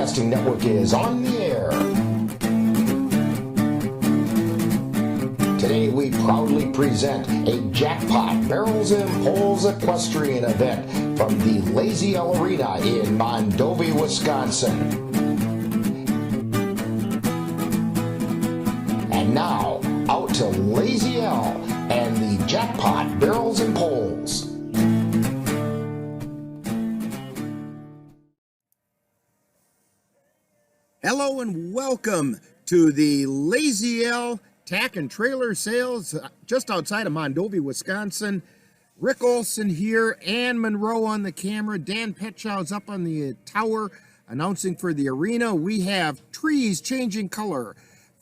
Broadcasting Network is on the air. Today we proudly present a Jackpot Barrels and Poles equestrian event from the Lazy L Arena in Mondovi, Wisconsin. And now, out to Lazy L and the Jackpot Barrels and Poles. Hello and welcome to the Lazy L Tack and Trailer Sales just outside of Mondovi, Wisconsin. Rick Olson here, Ann Monroe on the camera, Dan Petschow's up on the tower announcing for the arena. We have trees changing color,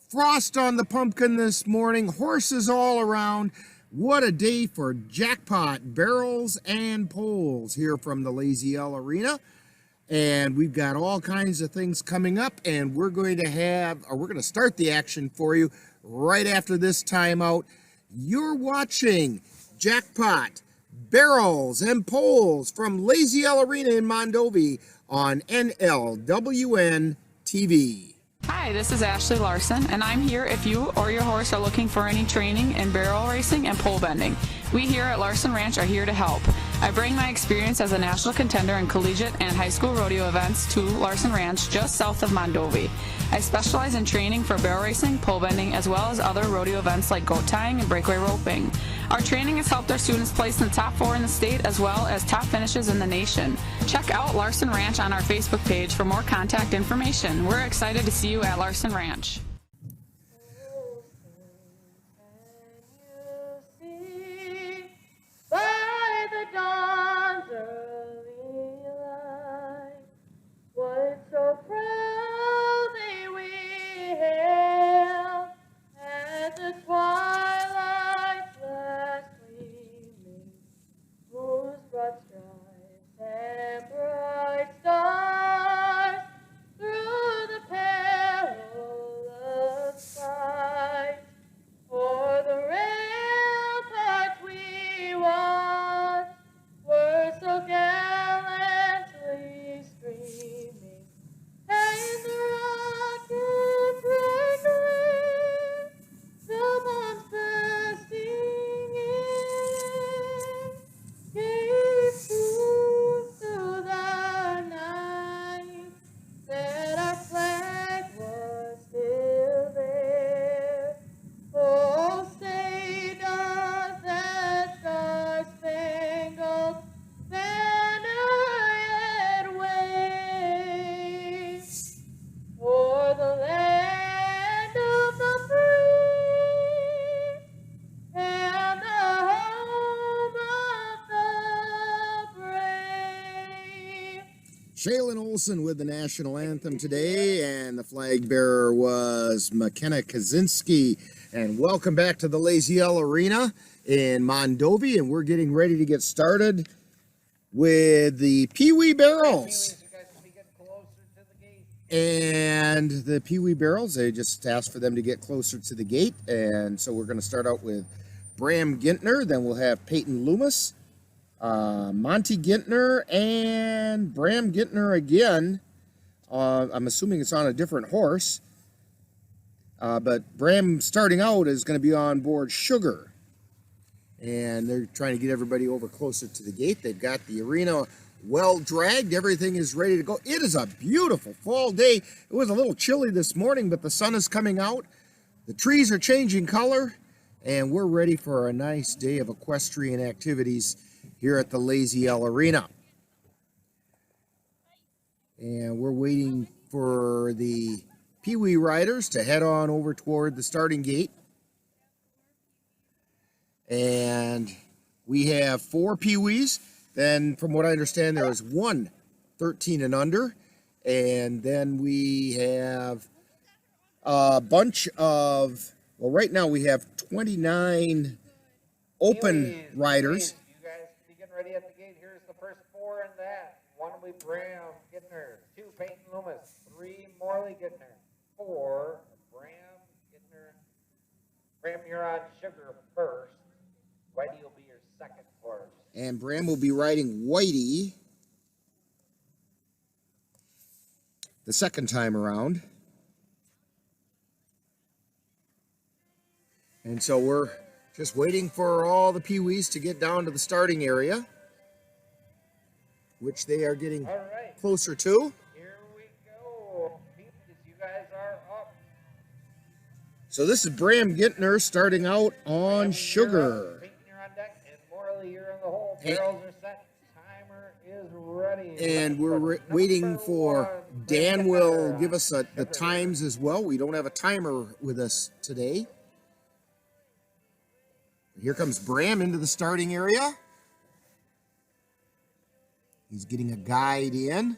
frost on the pumpkin this morning, horses all around. What a day for Jackpot Barrels and Poles here from the Lazy L Arena. And we've got all kinds of things coming up, and we're going to start the action for you right after this timeout. You're watching Jackpot Barrels and Poles from Lazy L Arena in Mondovi on NLWN-TV. Hi, this is Ashley Larson, and I'm here if you or your horse are looking for any training in barrel racing and pole bending. We here at Larson Ranch are here to help. I bring my experience as a national contender in collegiate and high school rodeo events to Larson Ranch just south of Mondovi. I specialize in training for barrel racing, pole bending, as well as other rodeo events like goat tying and breakaway roping. Our training has helped our students place in the top 4 in the state as well as top finishes in the nation. Check out Larson Ranch on our Facebook page for more contact information. We're excited to see you at Larson Ranch. Shaylin Olson with the national anthem today, and the flag bearer was McKenna Kaczynski. And welcome back to the Lazy L Arena in Mondovi, and we're getting ready to get started with the Pee-wee barrels. And the Pee-wee barrels, they just asked for them to get closer to the gate, and so we're going to start out with Bram Gintner, then we'll have Peyton Loomis, Monty Gintner, and Bram Gintner again. I'm assuming it's on a different horse. But Bram starting out is going to be on board Sugar. And they're trying to get everybody over closer to the gate. They've got the arena well dragged. Everything is ready to go. It is a beautiful fall day. It was a little chilly this morning, but the sun is coming out. The trees are changing color. And we're ready for a nice day of equestrian activities here at the Lazy L Arena. And we're waiting for the Pee-wee riders to head on over toward the starting gate. And we have 4 Pee-wees. Then, from what I understand, there is 1 13 and under. And then we have a bunch of, well, right now we have 29 open riders. Ready at the gate. Here's the first 4 in that. 1 will be Bram Gintner, 2 Peyton Loomis, 3 Morley Gintner, 4 Bram Gintner. Bram, you're on Sugar first. Whitey will be your second horse. And Bram will be riding Whitey. the second time around. And so we're just waiting for all the peewees to get down to the starting area, which they are getting closer to. Here we go. Peewees, you guys are up. So this is Bram Gintner starting out on sugar. Peyton, you're on deck, and Morley, you're in the hole. Barrels are set. Timer is ready. And we're waiting for Dan will give us the times as well. We don't have a timer with us today. Here comes Bram into the starting area. He's getting a guide in.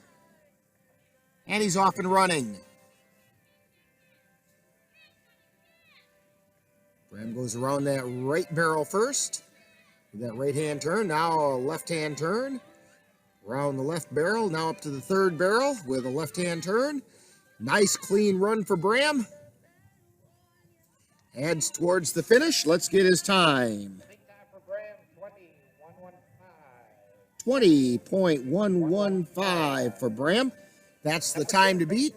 And he's off and running. Bram goes around that right barrel first. With that right-hand turn. Now a left-hand turn. Around the left barrel. Now up to the third barrel with a left-hand turn. Nice clean run for Bram. Heads towards the finish. Let's get his time. 20.115 for Bram. That's the time to beat.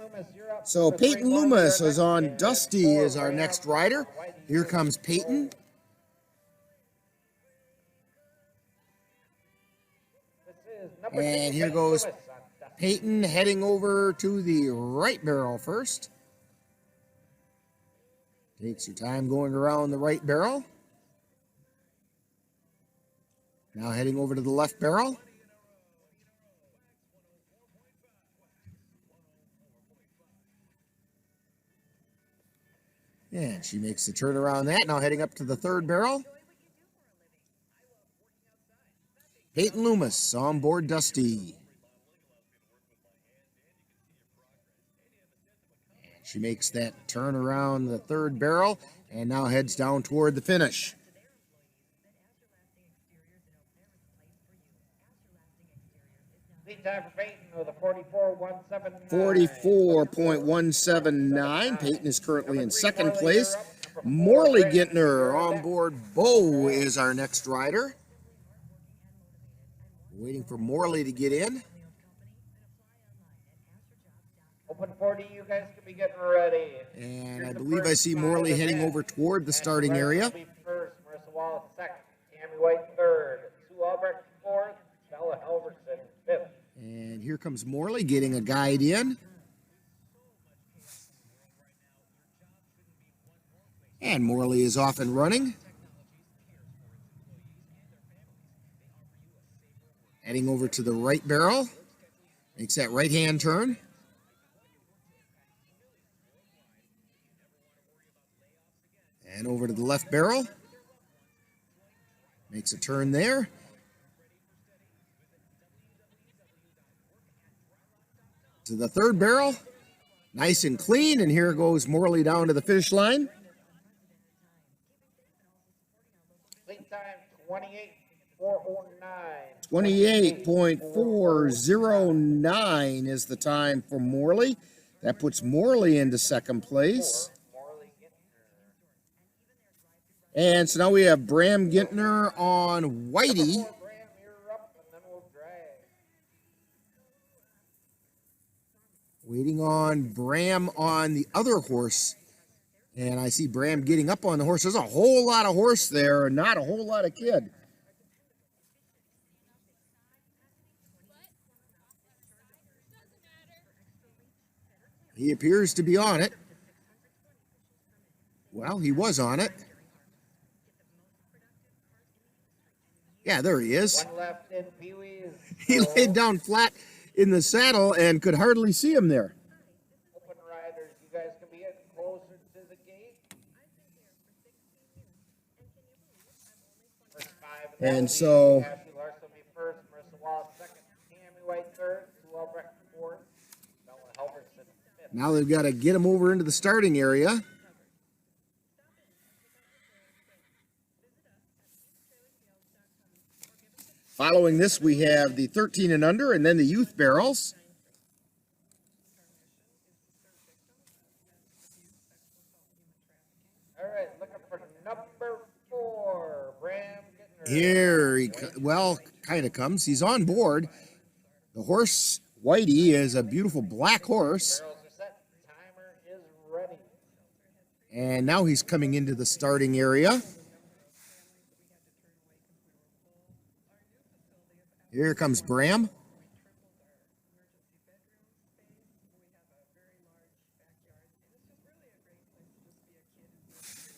So Peyton Loomis is on Dusty as our next rider. Here comes Peyton. And here goes Peyton heading over to the right barrel first. Takes your time going around the right barrel. Now heading over to the left barrel. And she makes the turn around that. Now heading up to the third barrel. Peyton Loomis on board Dusty. She makes that turn around the third barrel and now heads down toward the finish. Lead time for Peyton with a 44.179. 44.179. Peyton is currently in second place. Morley Gintner on board Bo is our next rider. Waiting for Morley to get in. Open 40, you guys can be getting ready. And I believe I see Morley heading over toward the starting area. First, Marissa Wallace second, Tammy White third, Sue Albrecht fourth, Bella Helverson fifth. And here comes Morley getting a guide in. And Morley is off and running. Heading over to the right barrel. Makes that right-hand turn. And over to the left barrel. Makes a turn there. To the third barrel. Nice and clean. And here goes Morley down to the finish line. Lead time 28.409. 28.409 is the time for Morley. That puts Morley into second place. And so now we have Bram Gintner on Whitey. Waiting on Bram on the other horse. And I see Bram getting up on the horse. There's a whole lot of horse there and not a whole lot of kid. He appears to be on it. Well, he was on it. Yeah, there he is. One left in Pee-wee's. He laid down flat in the saddle and could hardly see him there. Open riders, you guys can be getting closer to the gate. First five And so Ashley Larson will be first, Marissa Wallace second, Tammy White third, Sue Albrecht fourth, Bella Helverson fifth. now they've got to get him over into the starting area. Following this, we have the 13 and under and then the youth barrels. All right, looking for number 4, Bram Gintner. Here he, well, kind of comes. He's on board. The horse Whitey is a beautiful black horse. Barrels are set. Timer is ready. And now he's coming into the starting area. Here comes Bram.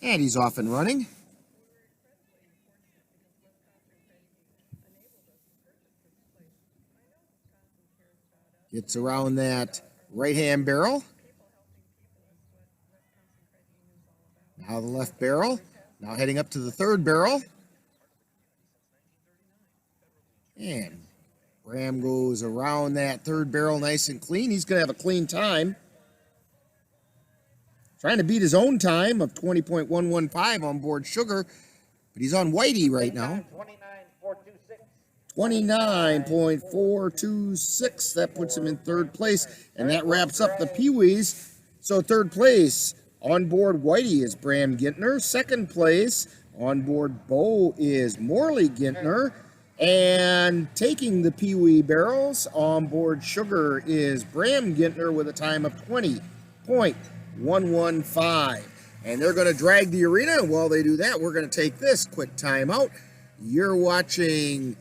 And he's off and running. Gets around that right-hand barrel. Now the left barrel. Now heading up to the third barrel. And Bram goes around that third barrel nice and clean. He's going to have a clean time. Trying to beat his own time of 20.115 on board Sugar, but he's on Whitey right now. 29.426. That puts him in third place, and that wraps up the Pee-wees. So third place on board Whitey is Bram Gintner. Second place on board Bo is Morley Gintner. And taking the Pee-wee barrels on board Sugar is Bram Gintner with a time of 20.115. And they're going to drag the arena. And while they do that, we're going to take this quick timeout. You're watching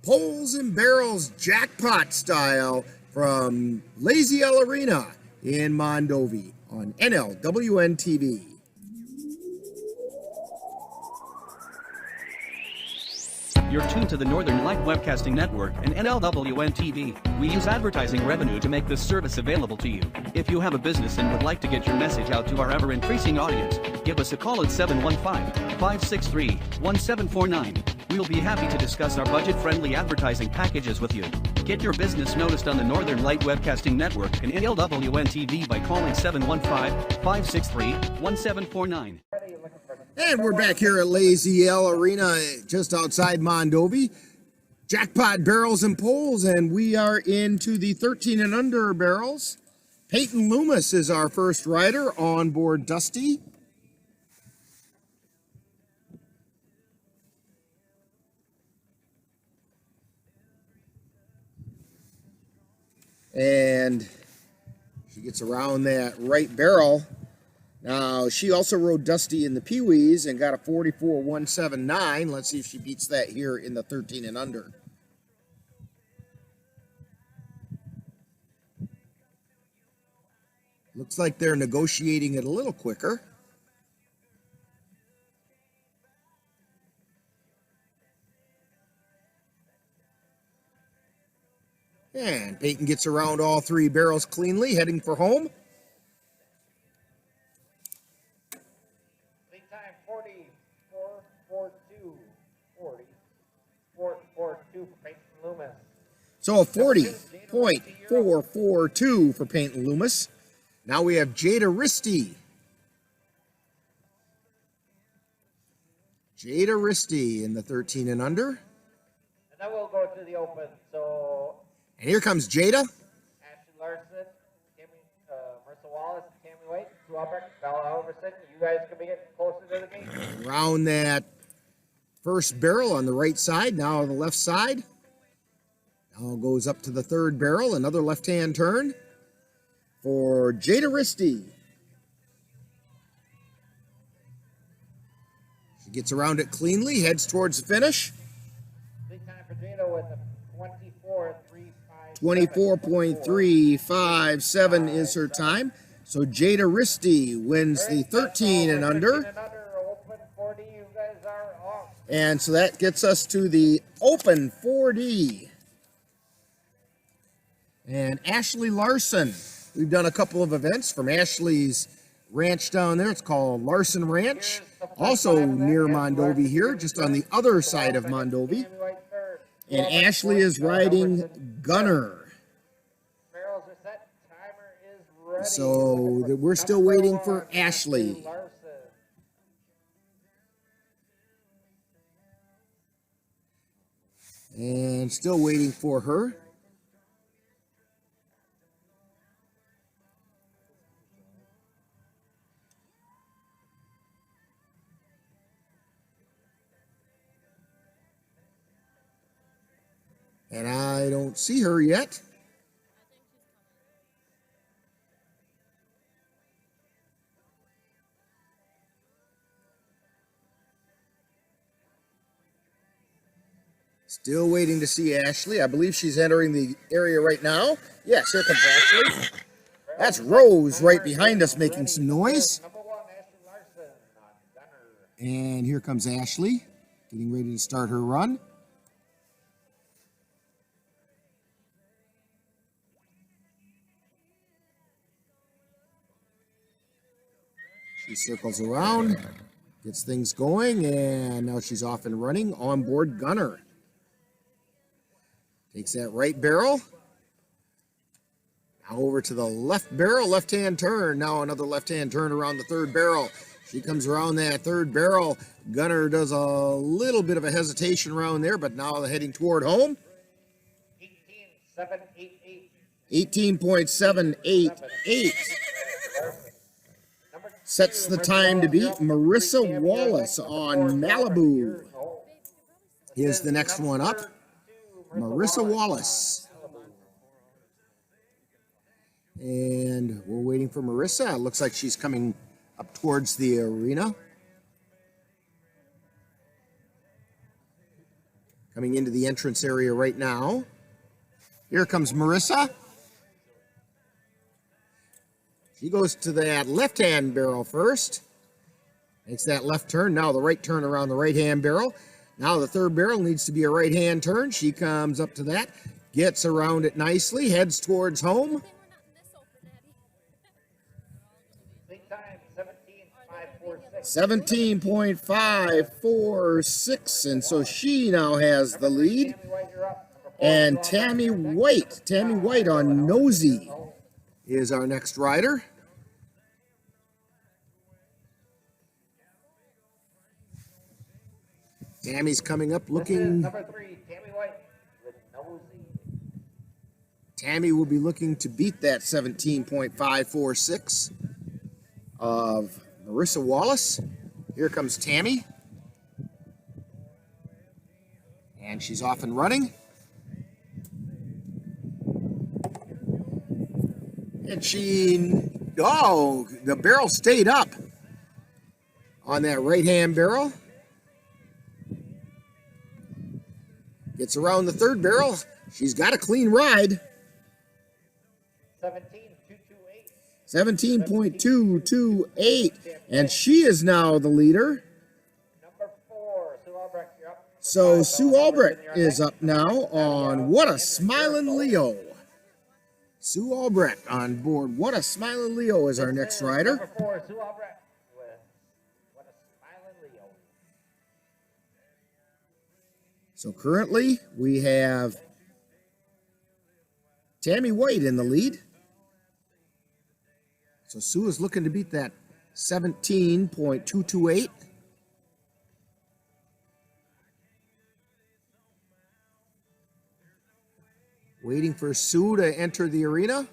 Poles and Barrels Jackpot style from Lazy L Arena in Mondovi on NLWN-TV. You're tuned to the Northern Light Webcasting Network and NLWN-TV. We use advertising revenue to make this service available to you. If you have a business and would like to get your message out to our ever-increasing audience, give us a call at 715-563-1749. We'll be happy to discuss our budget-friendly advertising packages with you. Get your business noticed on the Northern Light Webcasting Network and NLWN-TV by calling 715-563-1749. And we're back here at Lazy L Arena just outside Mondovi. Jackpot barrels and poles, and we are into the 13 and under barrels. Peyton Loomis is our first rider on board Dusty. And she gets around that right barrel. Now, she also rode Dusty in the Pee-wees and got a 44.179. Let's see if she beats that here in the 13 and under. Looks like they're negotiating it a little quicker. And Peyton gets around all three barrels cleanly, heading for home. Lead time 40.442. 40.442 for Peyton Loomis. So a 40.442 for Peyton Loomis. Now we have Jada Risty. Jada Risty in the 13 and under. And then we'll go to the open. So And here comes Jada. Ashley Larson, Marissa Wallace, Tammy White, Sue Albrecht, Bella Halverson. You guys can be getting closer to the gate. Around that first barrel on the right side, now the left side. Now goes up to the third barrel, another left-hand turn for Jada Risty. She gets around it cleanly, heads towards the finish. Lead time for Jada with a 24.357 is her time. So Jada Risty wins the 13 and under. Open 40, you guys are off. And so that gets us to the Open 4D. And Ashley Larson. We've done a couple of events from Ashley's ranch down there. It's called Larson Ranch. Also near Mondovi here, just on the other side of Mondovi. And Ashley is riding Gunner. Barrels are set. Timer is ready. So we're still waiting for Ashley. And still waiting for her. And I don't see her yet. Still waiting to see Ashley. I believe she's entering the area right now. Yes, here comes Ashley. That's Rose right behind us making some noise. Number 1, Ashley Larson on Gunner. And here comes Ashley, getting ready to start her run. She circles around, gets things going, and now she's off and running on board Gunner. Takes that right barrel. Now over to the left barrel, left-hand turn. Now another left-hand turn around the third barrel. She comes around that third barrel. Gunner does a little bit of a hesitation around there, but now heading toward home. 18.788. 18.788. Sets the time to beat. Marissa Wallace on Malibu is the next one up. Marissa Wallace. And we're waiting for Marissa. It looks like she's coming up towards the arena. Coming into the entrance area right now. Here comes Marissa. She goes to that left-hand barrel first. Makes that left turn. Now the right turn around the right-hand barrel. Now the third barrel needs to be a right-hand turn. She comes up to that. Gets around it nicely. Heads towards home. 17.546. And so she now has the lead. And Tammy White on Nosy is our next rider. Tammy's coming up looking. Number 3, Tammy White with Nosy. Tammy will be looking to beat that 17.546 of Marissa Wallace. Here comes Tammy. And she's off and running. And the barrel stayed up on that right-hand barrel. Gets around the third barrel. She's got a clean ride. 17.228. And she is now the leader. Number 4, Sue Albrecht, you're up. So Sue Albrecht is up now on What a Smilin' Leo. Sue Albrecht on board What a Smilin' Leo is our next rider. Number 4, Sue Albrecht with What a Smilin' Leo. So currently we have Tammy White in the lead. So Sue is looking to beat that 17.228. Waiting for Sue to enter the arena.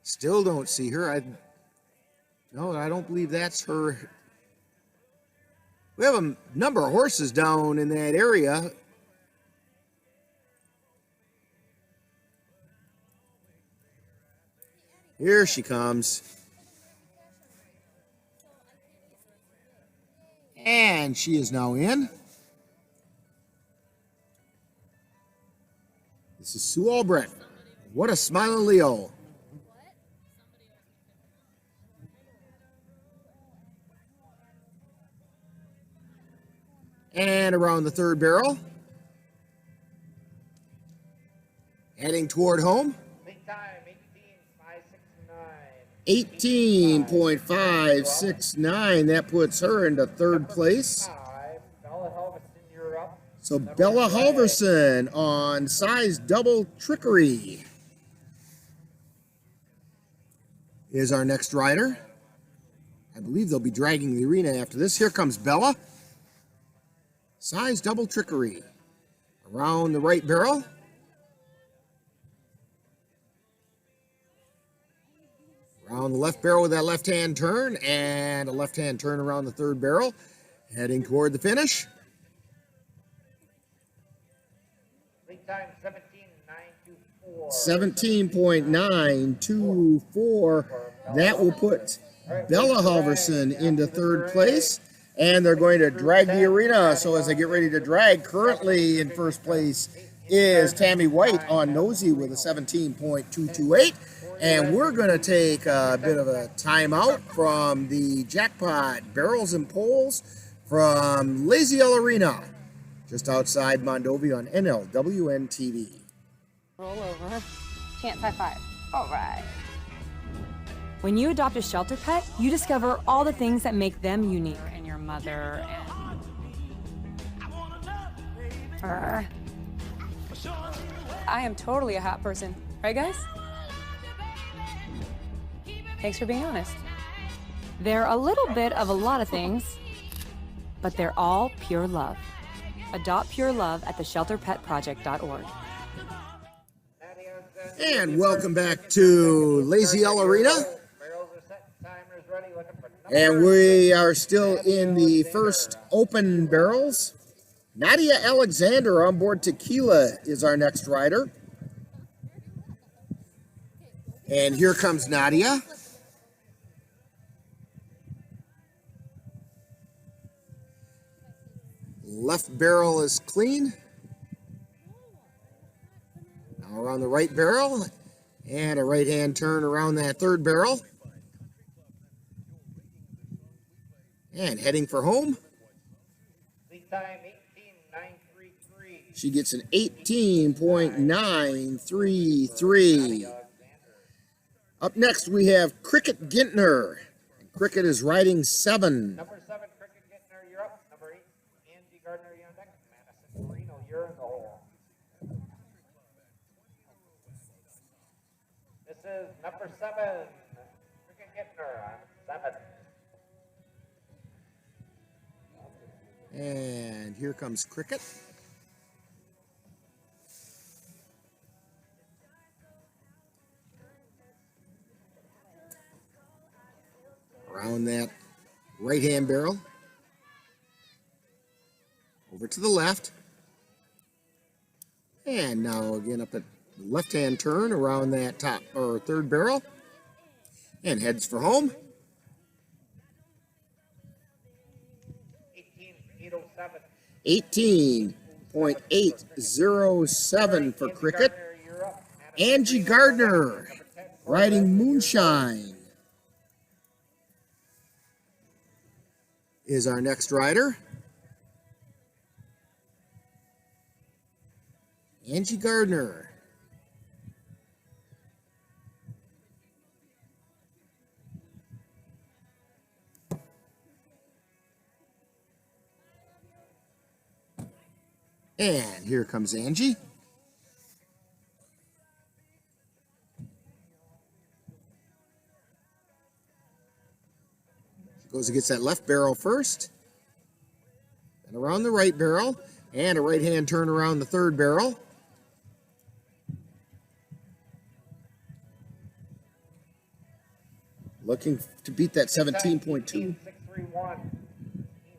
Still don't see her. No, I don't believe that's her. We have a number of horses down in that area. Here she comes. And she is now in. This is Sue Albrecht. What a Smilin' Leo. And around the third barrel. Heading toward home. Big time, 18.569. 18.569. That puts her into third place. Bella Helveson, you're up. So Bella Halverson on Size Double Trickery is our next rider. I believe they'll be dragging the arena after this. Here comes Bella. Size Double Trickery. Around the right barrel. Around the left barrel with that left-hand turn, and a left-hand turn around the third barrel. Heading toward the finish. Lead time 17.924. 17.924. That will put Bella Halverson into third place. And they're going to drag the arena. So as they get ready to drag, currently in first place is Tammy White on Nosy with a 17.228. And we're going to take a bit of a timeout from the Jackpot Barrels and Poles from Lazy L Arena, just outside Mondovi on NLWN-TV. Roll over. Chance high five. All right. When you adopt a shelter pet, you discover all the things that make them unique. And your mother I am totally a hot person. Right, guys? Thanks for being honest. They're a little bit of a lot of things, but they're all pure love. Adopt pure love at theshelterpetproject.org. And welcome back to Lazy L Arena. And we are still in the first open barrels. Nadia Alexander on board Tequila is our next rider. And here comes Nadia. Left barrel is clean. Now around the right barrel. And a right-hand turn around that third barrel. And heading for home. Lead time 18.933. She gets an 18.933. Up next we have Cricket Gintner. Cricket is riding 7. Number 7, Cricket Gittner, you're up. Number 8, Angie Gardner, you're on deck. Madison Torino, you're in the hole. This is number 7, Cricket Gittner on 7. And here comes Cricket. Around that right-hand barrel. Over to the left. And now again up at the left-hand turn around that top or third barrel. And heads for home. 18.807 for Cricket. Angie Gardner riding Moonshine is our next rider. Angie Gardner. And here comes Angie. She goes and gets that left barrel first. And around the right barrel. And a right-hand turn around the third barrel. Looking to beat that 17.2. 18.631. 18.631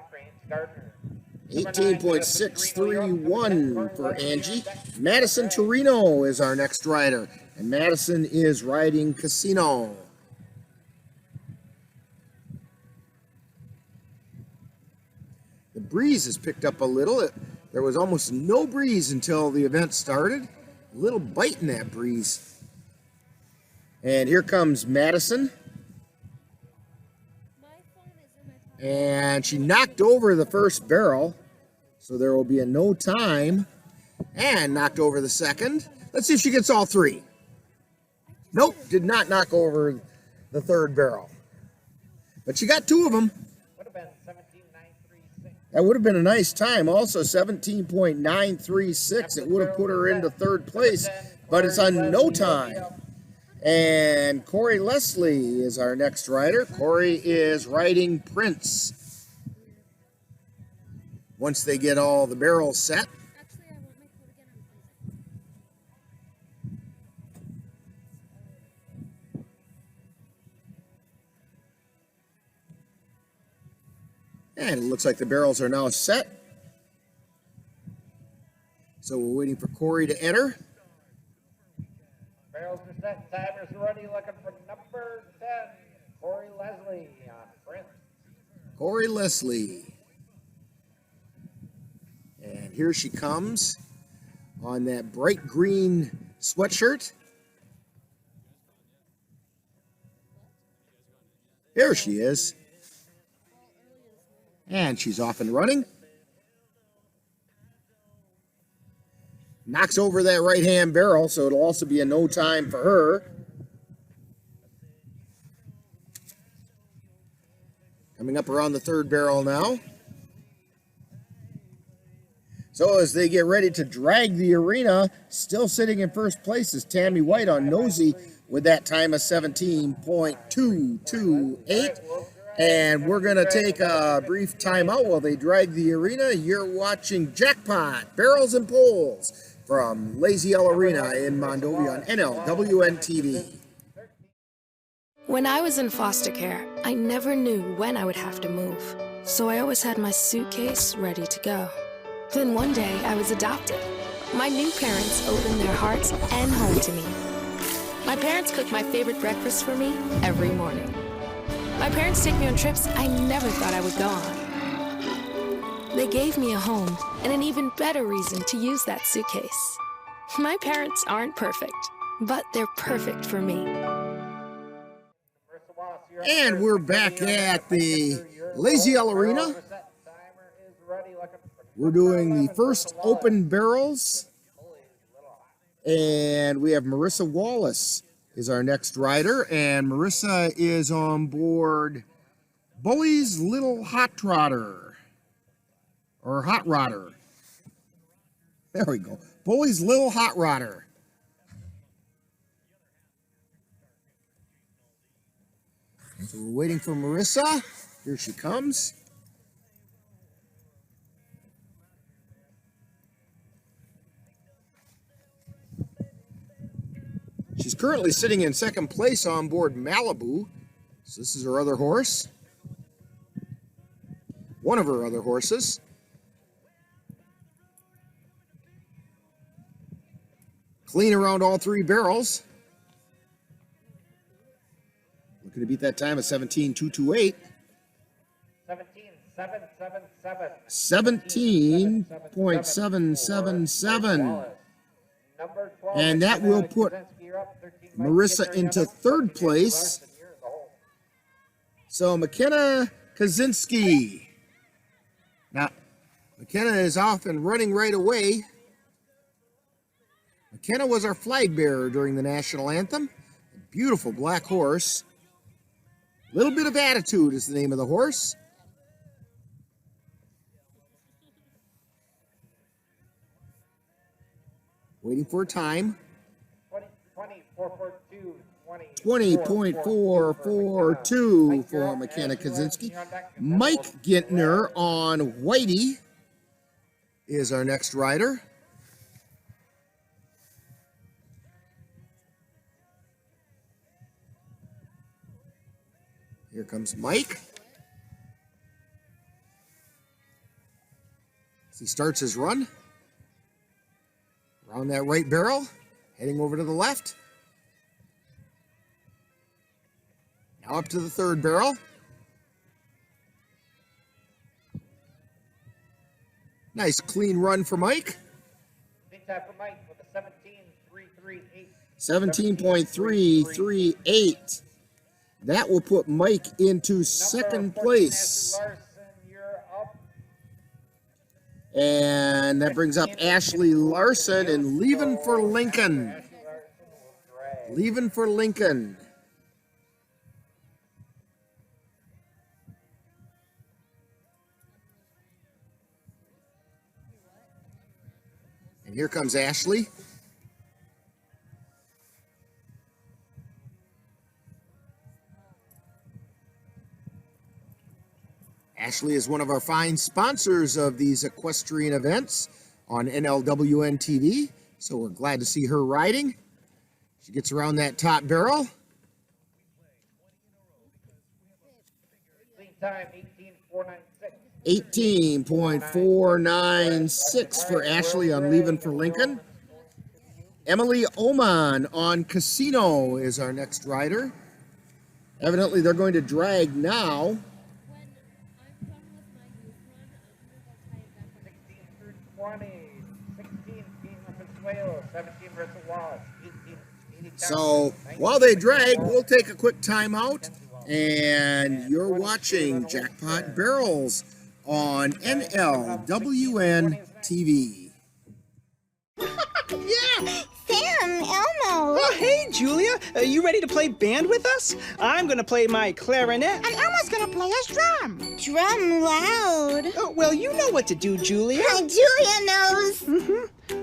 for Angie Gardner. 18.631 for Angie. Madison Torino is our next rider. And Madison is riding Casino. The breeze has picked up a little. There was almost no breeze until the event started. A little bite in that breeze. And here comes Madison. And she knocked over the first barrel. So there will be a no time. And knocked over the second. Let's see if she gets all three. Nope, did not knock over the third barrel. But she got 2 of them. Would have been 17.936. That would have been a nice time. Also 17.936. It would have put her into third place. But it's on no time. And Corey Leslie is our next rider. Corey is riding Prince. Once they get all the barrels set. And it looks like the barrels are now set. So we're waiting for Corey to enter. Barrels are set, timers are ready, looking for number 10, Corey Leslie on Prince. Corey Leslie. And here she comes on that bright green sweatshirt. There she is. And she's off and running. Knocks over that right-hand barrel, so it'll also be a no time for her. Coming up around the third barrel now. So as they get ready to drag the arena, still sitting in first place is Tammy White on Nosy with that time of 17.228. And we're going to take a brief timeout while they drag the arena. You're watching Jackpot, Barrels and Poles from Lazy L Arena in Mondovi on NLWN-TV. When I was in foster care, I never knew when I would have to move. So I always had my suitcase ready to go. Then one day, I was adopted. My new parents opened their hearts and home to me. My parents cook my favorite breakfast for me every morning. My parents take me on trips I never thought I would go on. They gave me a home and an even better reason to use that suitcase. My parents aren't perfect, but they're perfect for me. And we're back at the Lazy L Arena. We're doing the first open barrels. And we have Marissa Wallace is our next rider. And Marissa is on board Bully's Little Hot Trotter. Or Hot Rodder. There we go. Bully's Little Hot Rodder. So we're waiting for Marissa. Here she comes. She's currently sitting in second place on board Malibu. So this is her other horse. One of her other horses. Clean around all three barrels. Looking to beat that time of 17.228. 17.777. And that will put Marissa into third place. So McKenna Kaczynski. Now, McKenna is off and running right away. McKenna was our flag bearer during the national anthem. A beautiful black horse. Little bit of attitude is the name of the horse. Waiting for a time. 20.442 for McKenna Kaczynski. Mike Gintner on Whitey is our next rider. Here comes Mike. As he starts his run. Around that right barrel. Heading over to the left. Now up to the third barrel. Nice clean run for Mike. Big time for Mike with a 17.338. 17.338. That will put Mike into second place. And that brings up Ashley Larson and leaving for Lincoln. Leaving for Lincoln. And here comes Ashley. Ashley is one of our fine sponsors of these equestrian events on NLWN-TV, so we're glad to see her riding. She gets around that top barrel. Clean time, 18.496. 18.496 for Ashley on Leaving for Lincoln. Emily Oman on Casino is our next rider. Evidently, they're going to drag now. 16 through 20. 16, King of Venezuela. 17, Marissa Wallace. 18, Katie So Townsend. while they drag, we'll take a quick timeout. And you're watching Jackpot Barrels on NLWN-TV. Yeah! Sam, Elmo! Oh, hey, Julia. Are you ready to play band with us? I'm going to play my clarinet. And Elmo's gonna play his drum. Drum loud. Oh, well, you know what to do, Julia. Julia knows.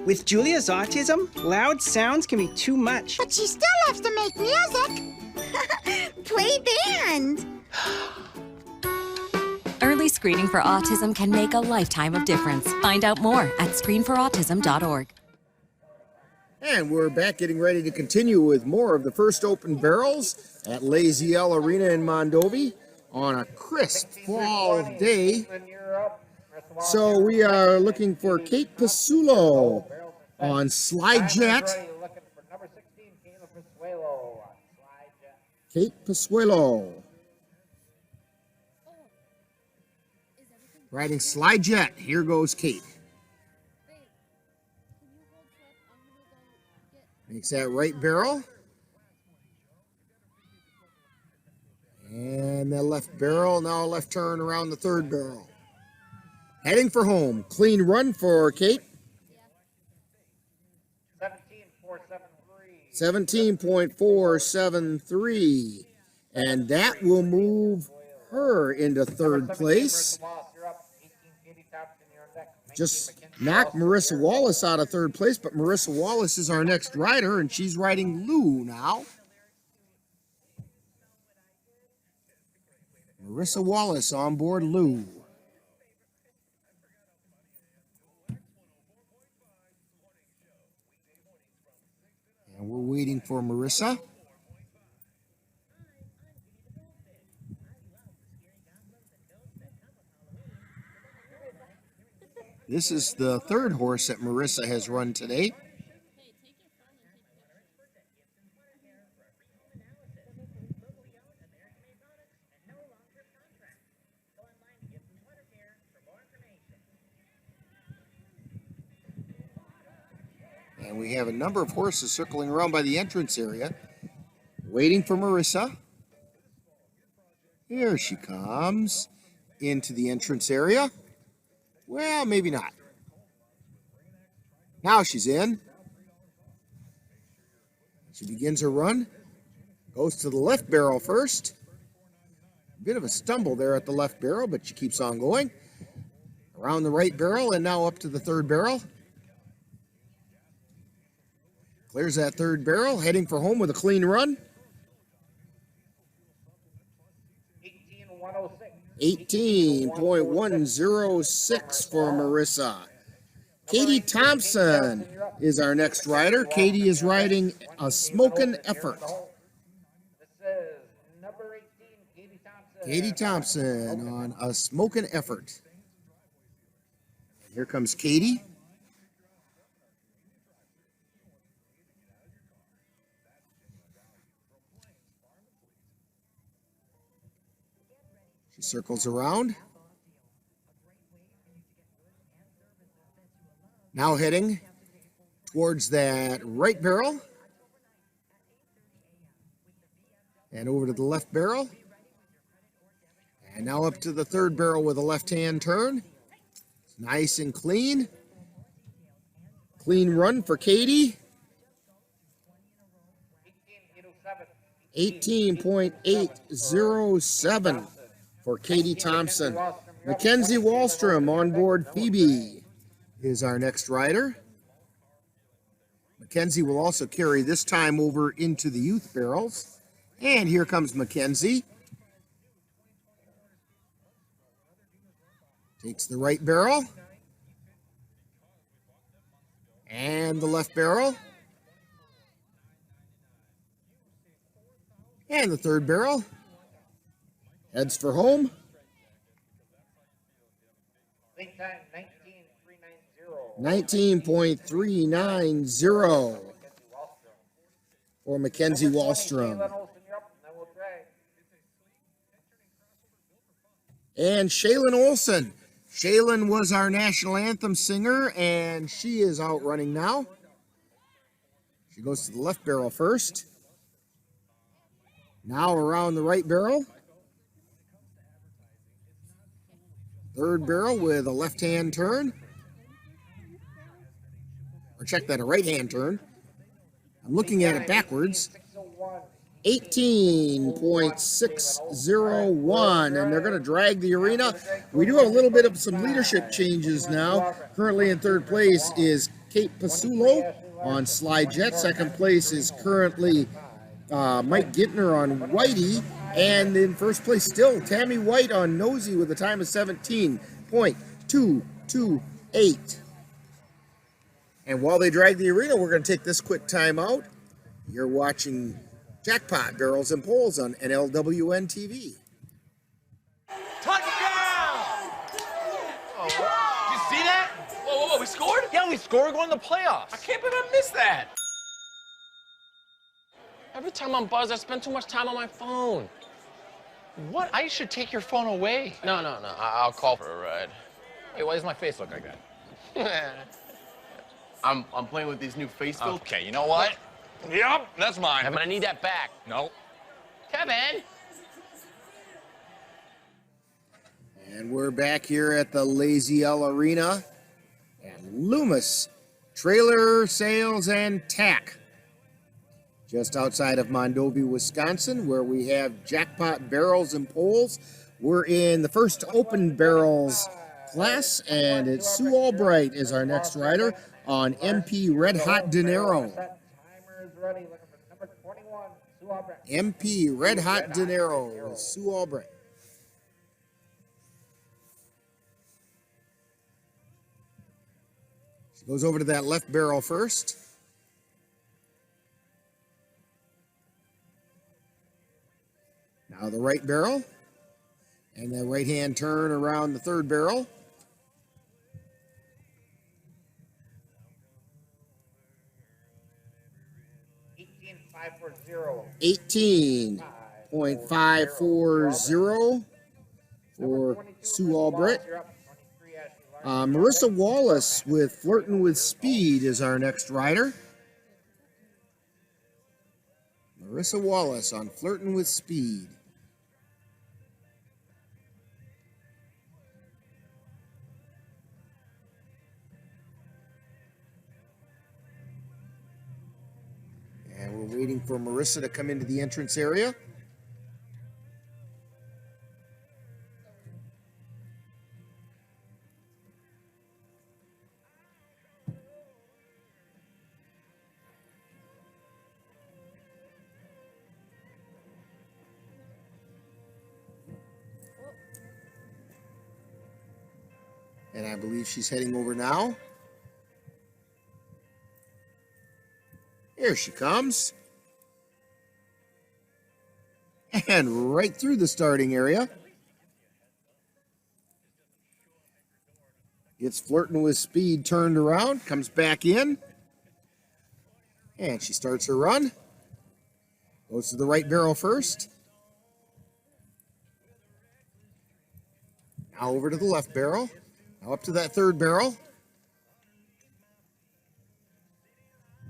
With Julia's autism, loud sounds can be too much. But she still loves to make music. Play band. Early screening for autism can make a lifetime of difference. Find out more at screenforautism.org. And we're back getting ready to continue with more of the first open barrels at Lazy L Arena in Mondovi on a crisp fall day. So we are looking for Kate Pasulo on Slide Jet. Looking for number 16, King of Venezuela. Slide Jet. Kate Pasuelo. Riding Slide Jet. Here goes Kate. Makes that right barrel. And the left barrel. Now left turn around the third barrel. Heading for home. Clean run for Kate. 17.473. And that will move her into third place. Just knocked Marissa Wallace out of third place, but Marissa Wallace is our next rider, and she's riding Lou now. Marissa Wallace on board Lou. And we're waiting for Marissa. This is the third horse that Marissa has run today. And we have a number of horses circling around by the entrance area, waiting for Marissa. Here she comes into the entrance area. Well, maybe not. Now she's in. She begins her run. Goes to the left barrel first. A bit of a stumble there at the left barrel, but she keeps on going. Around the right barrel and now up to the third barrel. Clears that third barrel, heading for home with a clean run. 18.106 for Marissa. Katie Thompson is our next rider. Katie is riding a Smokin' Effort. This is number 18, Katie Thompson. Katie Thompson on a Smokin' Effort. Here comes Katie. She circles around. Now heading towards that right barrel. And over to the left barrel. And now up to the third barrel with a left-hand turn. Nice and clean. Clean run for Katie. 18.807 for Katie Thompson. Mackenzie Wallstrom on board Phoebe is our next rider. Mackenzie will also carry this time over into the youth barrels. And here comes Mackenzie. Takes the right barrel. And the left barrel. And the third barrel. Heads for home. Lead time 19.390. 19.390 for Mackenzie Wallstrom. Jalen Olsen, you're up, and then we'll drag. And Shaylin Olsen. Shaylin was our national anthem singer, and she is out running now. She goes to the left barrel first. Now around the right barrel. Third barrel with a left-hand turn. Or check that, a right-hand turn. I'm looking at it backwards. 18.601, and they're going to drag the arena. We do have a little bit of some leadership changes now. Currently in third place is Kate Pasulo on Slide Jet. Second place is currently Mike Gittner on Whitey. And in first place still, Tammy White on Nosy with a time of 17.228. And while they drag the arena, we're going to take this quick time out. You're watching Jackpot Barrels and Poles on NLWN-TV. Touchdown! Oh, did you see that? Whoa, we scored? Yeah, we scored going to the playoffs. I can't believe I missed that. Every time I'm buzzed, I spend too much time on my phone. What? I should take your phone away. No. I'll call for a ride. Wait, why does my face look like that? I'm playing with these new face filters. Okay, you know what? Yep, that's mine. Kevin, I need that back. No. Kevin! And we're back here at the Lazy L Arena at Loomis Trailer Sales and Tack, just outside of Mondovi, Wisconsin, where we have Jackpot Barrels and Poles. We're in the first open barrels class, and it's Sue Albright is our next rider on MP Red Hot Dinero. Ready, looking for number 21, Sue Albright. MP Red Hot Dinero with Sue Albright. She goes over to that left barrel first. Now the right barrel. And the right-hand turn around the third barrel. 18.540 for Sue Albright. Marissa Wallace with Flirtin' with Speed is our next rider. Marissa Wallace on Flirtin' with Speed. And we're waiting for Marissa to come into the entrance area. And I believe she's heading over now. Here she comes. And right through the starting area. Gets Flirtin' with Speed turned around, comes back in. And she starts her run. Goes to the right barrel first. Now over to the left barrel. Now up to that third barrel.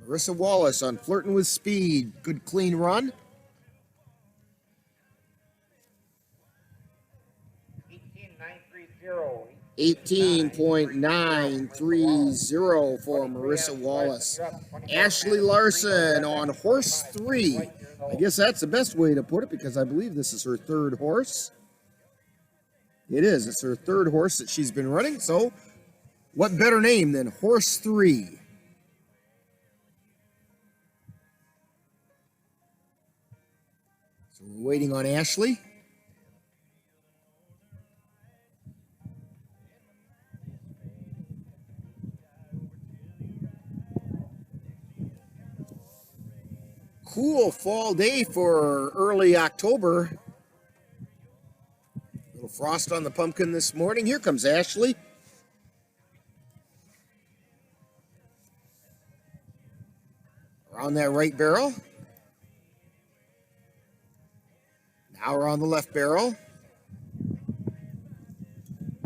Marissa Wallace on Flirtin' with Speed. Good clean run. 18.930 for Marissa Wallace. Ashley Larson on horse 3. I guess that's the best way to put it because I believe this is her third horse. It is. It's her third horse that she's been running. So what better name than horse 3? So we're waiting on Ashley. Cool fall day for early October. Little frost on the pumpkin this morning. Here comes Ashley. Around that right barrel. Now around the left barrel.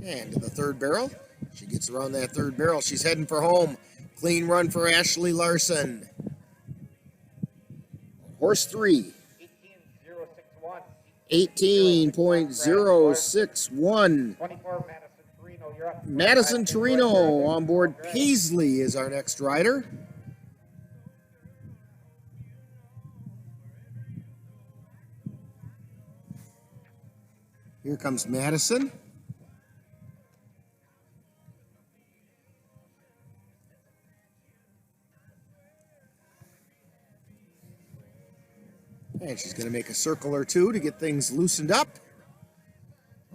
And to the third barrel. She gets around that third barrel. She's heading for home. Clean run for Ashley Larson. Horse 3. 18.061. 24, Madison Torino, you're up. Madison Torino on board Paisley is our next rider. Here comes Madison. And she's going to make a circle or two to get things loosened up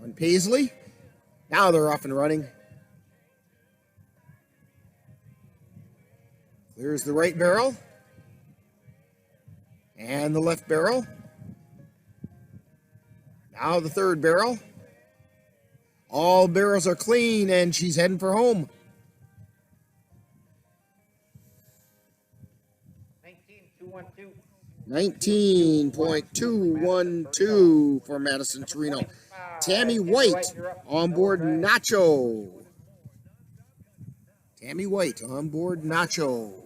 on Paisley. Now they're off and running. Clears the right barrel. And the left barrel. Now the third barrel. All barrels are clean and she's heading for home. 19.212 for Madison Torino. Tammy White on board Nacho. Tammy White on board Nacho.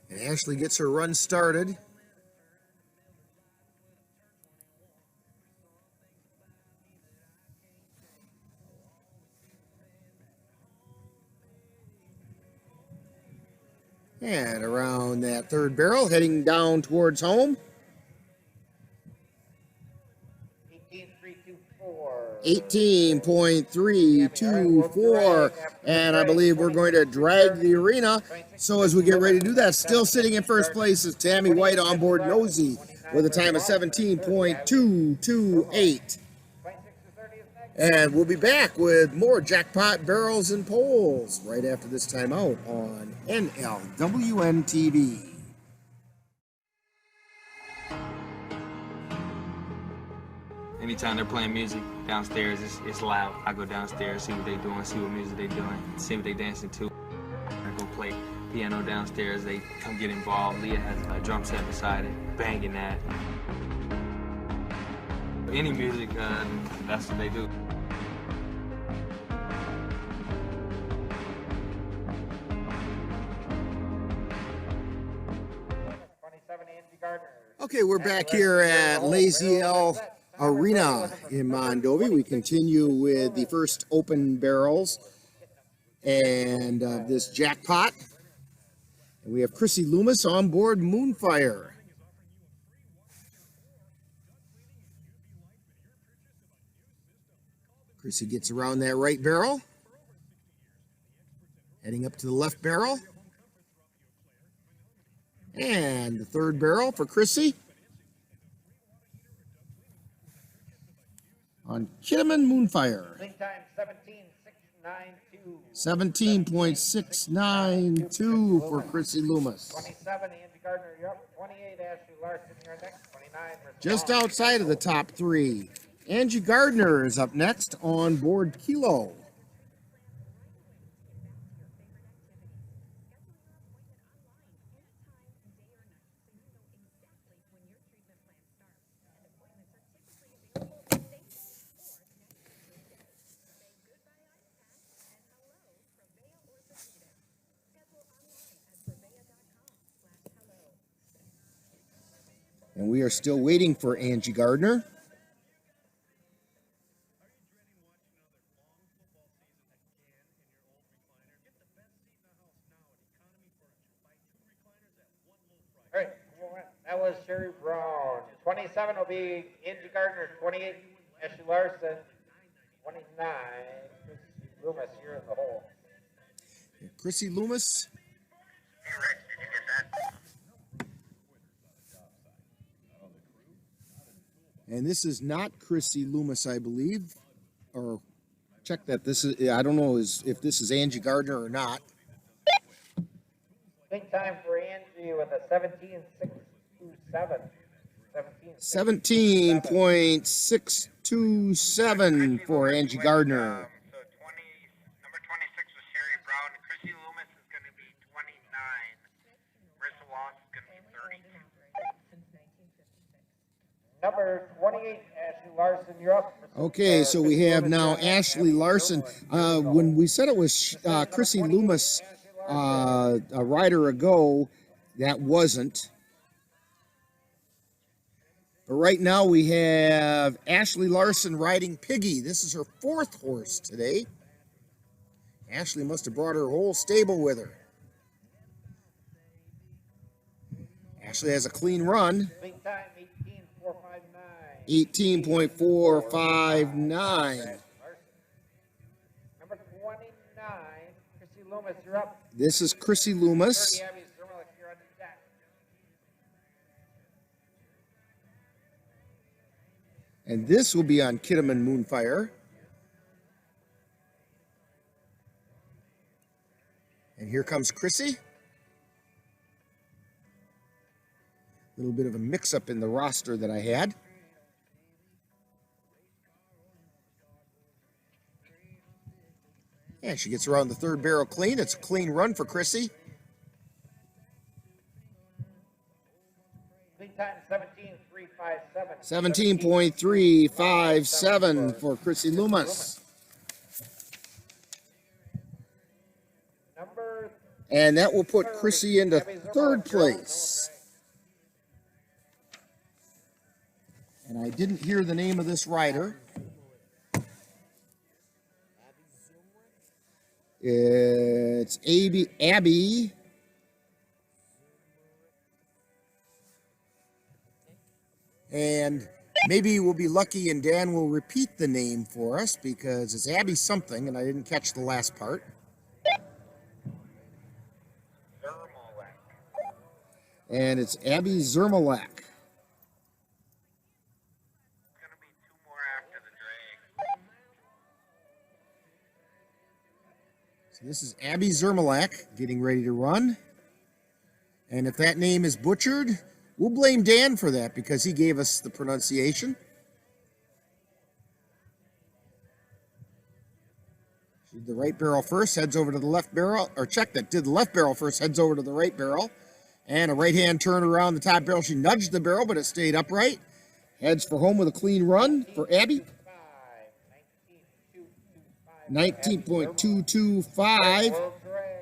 And Ashley gets her run started. And around that third barrel, heading down towards home. 18.324. And I believe we're going to drag the arena. So as we get ready to do that, still sitting in first place is Tammy White on board Nosy with a time of 17.228. And we'll be back with more Jackpot Barrels and Poles right after this timeout on NLWN-TV. Anytime they're playing music downstairs, it's loud. I go downstairs, see what they're doing, see what music they're doing, see what they're dancing to. I go play piano downstairs, they come get involved. Leah has a drum set beside it, banging that. Any music, that's what they do. Okay, we're back here at Lazy L Arena in Mondovi. We continue with the first open barrels and this Jackpot. And we have Chrissy Loomis on board Moonfire. Chrissy gets around that right barrel. Heading up to the left barrel. And the third barrel for Chrissy. On Kidderman Moonfire. 17.692 for Chrissy Loomis. 27, Andy Gardner, you're up. 28, Ashley Larson, you're next. 29, Just outside of the top three. Angie Gardner is up next on board Kilo. And we are still waiting for Angie Gardner. All right, that was Sherry Brown. 27 will be Angie Gardner. 28, Ashley Larson. 29, Chrissy Loomis here in the hole. Chrissy Loomis. Hey, Rex, did you just And this is not Chrissy Loomis, I believe. Or check that. This is, I don't know if this is Angie Gardner or not. Big time for Angie with a 17.627. 17.627 for Angie Gardner. So 20, number 26 was Sherry Brown. Chrissy Loomis is going to be 29. Marissa Walsh is going to be 32. Number 28, Ashley Larson, you're up. Okay, so we have now Ashley Larson. When we said it was Chrissy Loomis a rider ago, that wasn't. But right now we have Ashley Larson riding Piggy. This is her 4th horse today. Ashley must have brought her whole stable with her. Ashley has a clean run. 18.459. Number 29, Chrissy Loomis, you're up. This is Chrissy Loomis. And this will be on Kidderman Moonfire. And here comes Chrissy. A little bit of a mix-up in the roster that I had. And she gets around the 3rd barrel clean. It's a clean run for Chrissy. Clean time 17.357. 17.357 for Chrissy Loomis. And that will put Chrissy into 3rd place. And I didn't hear the name of this rider. It's Abby. And maybe we'll be lucky and Dan will repeat the name for us because it's Abby something and I didn't catch the last part. And it's Abby Zermalak. So this is Abby Zermalak getting ready to run. And if that name is butchered, we'll blame Dan for that because he gave us the pronunciation. She did the right barrel first, heads over to the left barrel, or check that, did the left barrel first, heads over to the right barrel. And a right-hand turn around the top barrel. She nudged the barrel, but it stayed upright. Heads for home with a clean run for Abby. 19.225.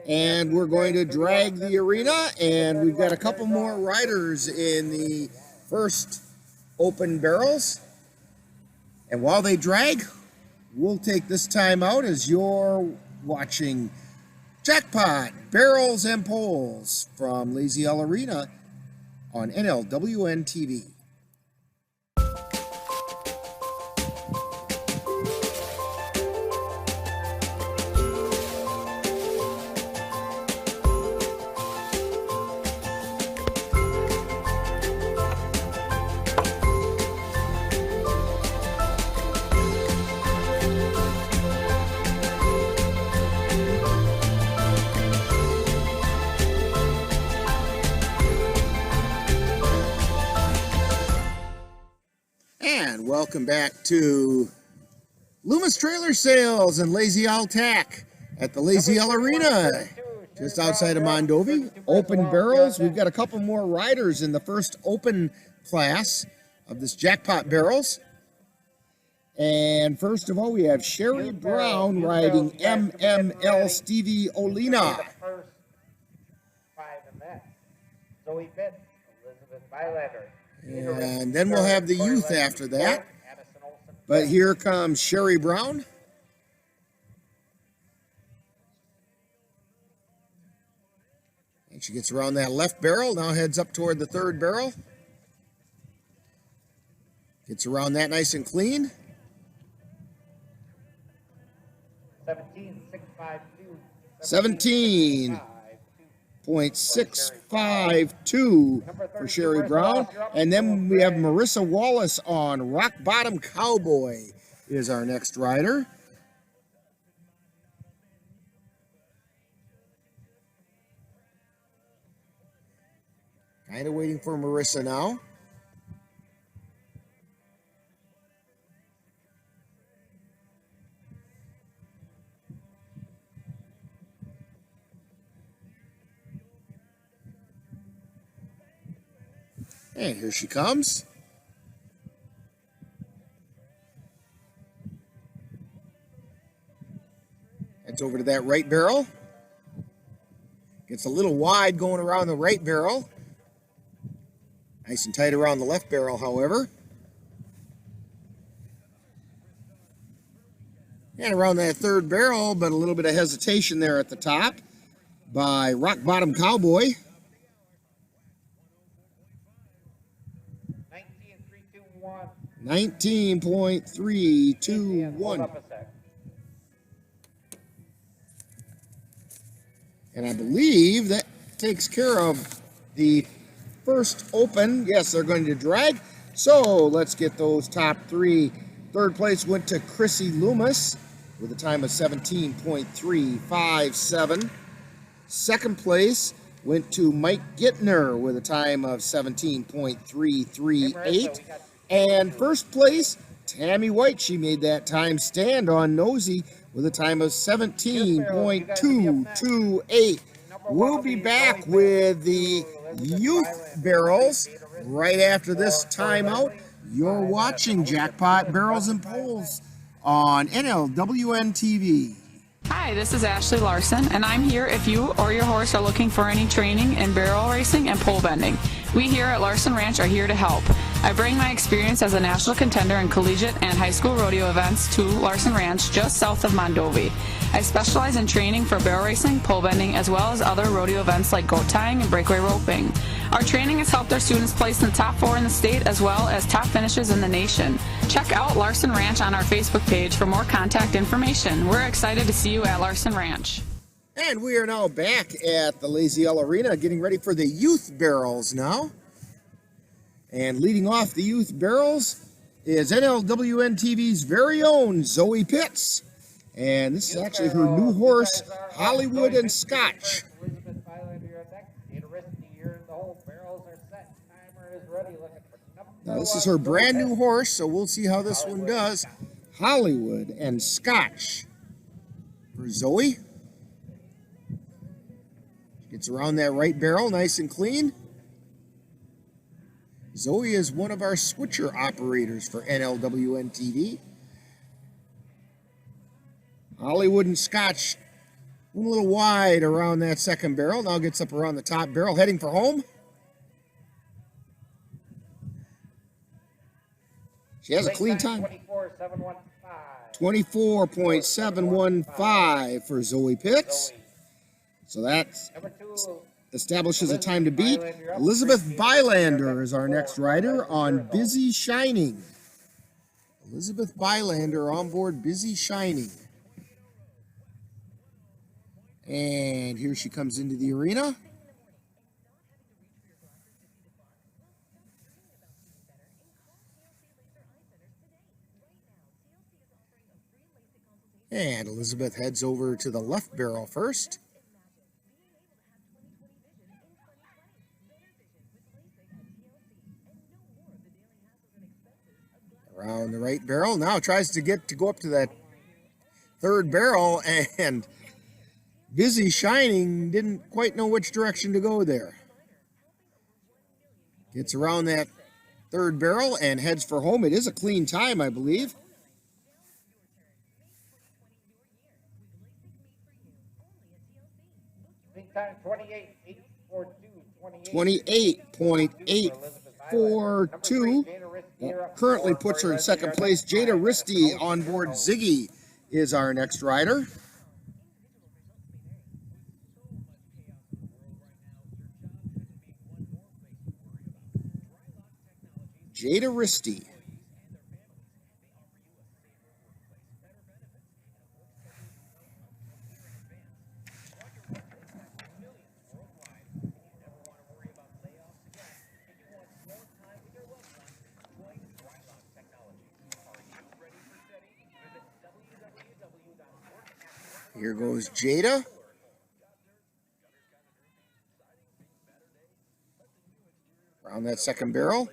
And we're going to drag the arena. And we've got a couple more riders in the first open barrels. And while they drag, we'll take this time out as you're watching Jackpot, Barrels and Poles from Lazy L Arena on NLWN-TV. And welcome back to Loomis Trailer Sales and Lazy L Tack at the Lazy L Arena, just outside of Mondovi. Open barrels. We've got a couple more riders in the first open class of this Jackpot barrels. And first of all, we have Sherry Brown riding MML Stevie Olina. Zoe Fitz, Elizabeth Bylander. And then we'll have the youth after that. But here comes Sherry Brown. And she gets around that left barrel, now heads up toward the third barrel. Gets around that nice and clean. 17.652. 17. .652 for Sherry Brown. And then we have Marissa Wallace on Rock Bottom Cowboy is our next rider. Kind of waiting for Marissa now. And here she comes. Heads over to that right barrel. Gets a little wide going around the right barrel. Nice and tight around the left barrel, however. And around that third barrel, but a little bit of hesitation there at the top by Rock Bottom Cowboy. 19.321. And I believe that takes care of the first open. Yes, they're going to drag. So let's get those top three. Third place went to Chrissy Loomis with a time of 17.357. Second place went to Mike Gittner with a time of 17.338. And first place, Tammy White. She made that time stand on Nosy with a time of 17.228. We'll be back with the youth barrels right after this timeout. You're watching Jackpot Barrels and Poles on NLWN-TV. Hi, this is Ashley Larson, and I'm here if you or your horse are looking for any training in barrel racing and pole bending. We here at Larson Ranch are here to help. I bring my experience as a national contender in collegiate and high school rodeo events to Larson Ranch just south of Mondovi. I specialize in training for barrel racing, pole bending, as well as other rodeo events like goat tying and breakaway roping. Our training has helped our students place in the top 4 in the state as well as top finishes in the nation. Check out Larson Ranch on our Facebook page for more contact information. We're excited to see you at Larson Ranch. And we are now back at the Lazy L Arena getting ready for the youth barrels now. And leading off the youth barrels is NLWN-TV's very own Zoe Pitts. And this is actually her new horse, Hollywood and Scotch. Now this is her brand new horse, so we'll see how this one does. Hollywood and Scotch for Zoe. Gets around that right barrel nice and clean. Zoe is one of our switcher operators for NLWN-TV. Hollywood and Scotch a little wide around that second barrel. Now gets up around the top barrel, heading for home. She has a clean time. 24.715 for Zoe Pitts. So that establishes a time to beat. Elizabeth Bylander is our next rider on Busy Shining. Elizabeth Bylander on board Busy Shining. And here she comes into the arena. And Elizabeth heads over to the left barrel first. Around the right barrel. Now tries to go up to that third barrel, and Busy Shining didn't quite know which direction to go there. Gets around that third barrel and heads for home. It is a clean time, I believe. Time 28.842. Currently puts her in second place. Jada Risty on board Ziggy is our next rider. Jada Risty. Here goes Jada. Around that second barrel.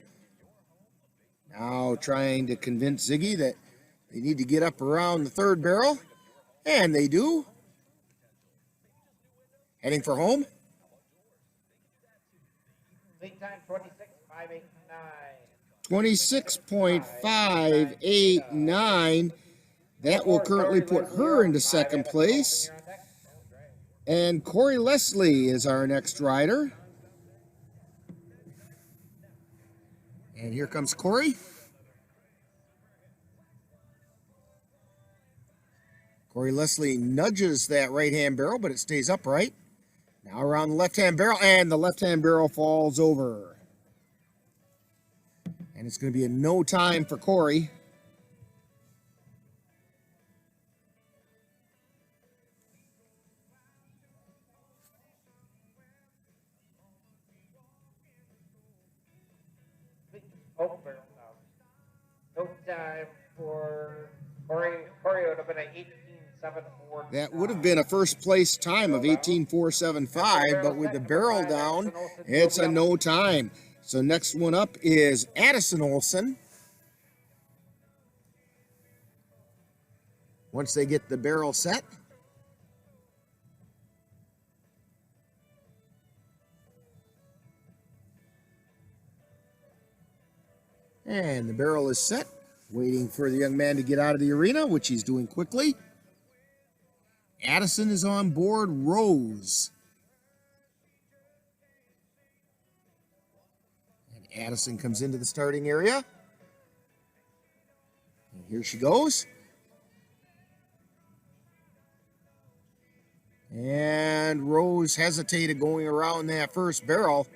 Now trying to convince Ziggy that they need to get up around the third barrel. And they do. Heading for home. Lead time 26.589. 26.589. That will currently put her into second place. And Corey Leslie is our next rider. And here comes Corey. Corey Leslie nudges that right-hand barrel, but it stays upright. Now around the left-hand barrel, and the left-hand barrel falls over. And it's going to be a no time for Corey. Oh, barrel now. No time for Corey. Corey would have been at 18.74. That would have been a first place time of 18.475, but with the barrel down, it's a no time. So next one up is Addison Olsen. Once they get the barrel set. And the barrel is set, waiting for the young man to get out of the arena, which he's doing quickly. Addison is on board Rose. And Addison comes into the starting area. And here she goes. And Rose hesitated going around that first barrel.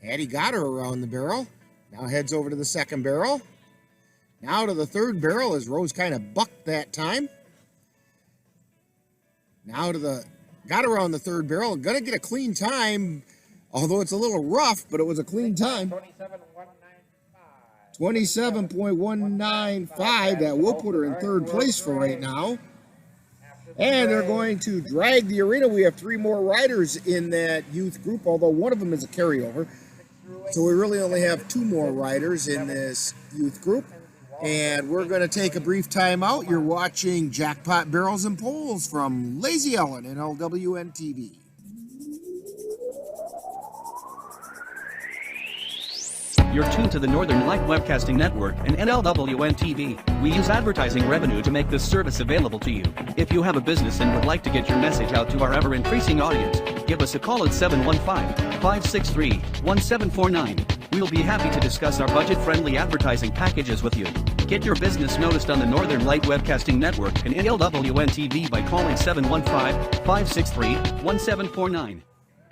Addie got her around the barrel. Now heads over to the second barrel. Now to the third barrel as Rose kind of bucked that time. Now to the, got around the third barrel. Gonna get a clean time, although it's a little rough, but it was a clean time. 27.195. That will put her in third place for right now. And they're going to drag the arena. We have 3 more riders in that youth group, although one of them is a carryover. So we really only have 2 more riders in this youth group. And we're going to take a brief time out. You're watching Jackpot Barrels and Poles from Lazy Ellen, NLWN-TV. You're tuned to the Northern Light Webcasting Network and NLWN-TV. We use advertising revenue to make this service available to you. If you have a business and would like to get your message out to our ever-increasing audience, give us a call at 715-563-1749. We'll be happy to discuss our budget-friendly advertising packages with you. Get your business noticed on the Northern Light Webcasting Network and NLWN-TV by calling 715-563-1749.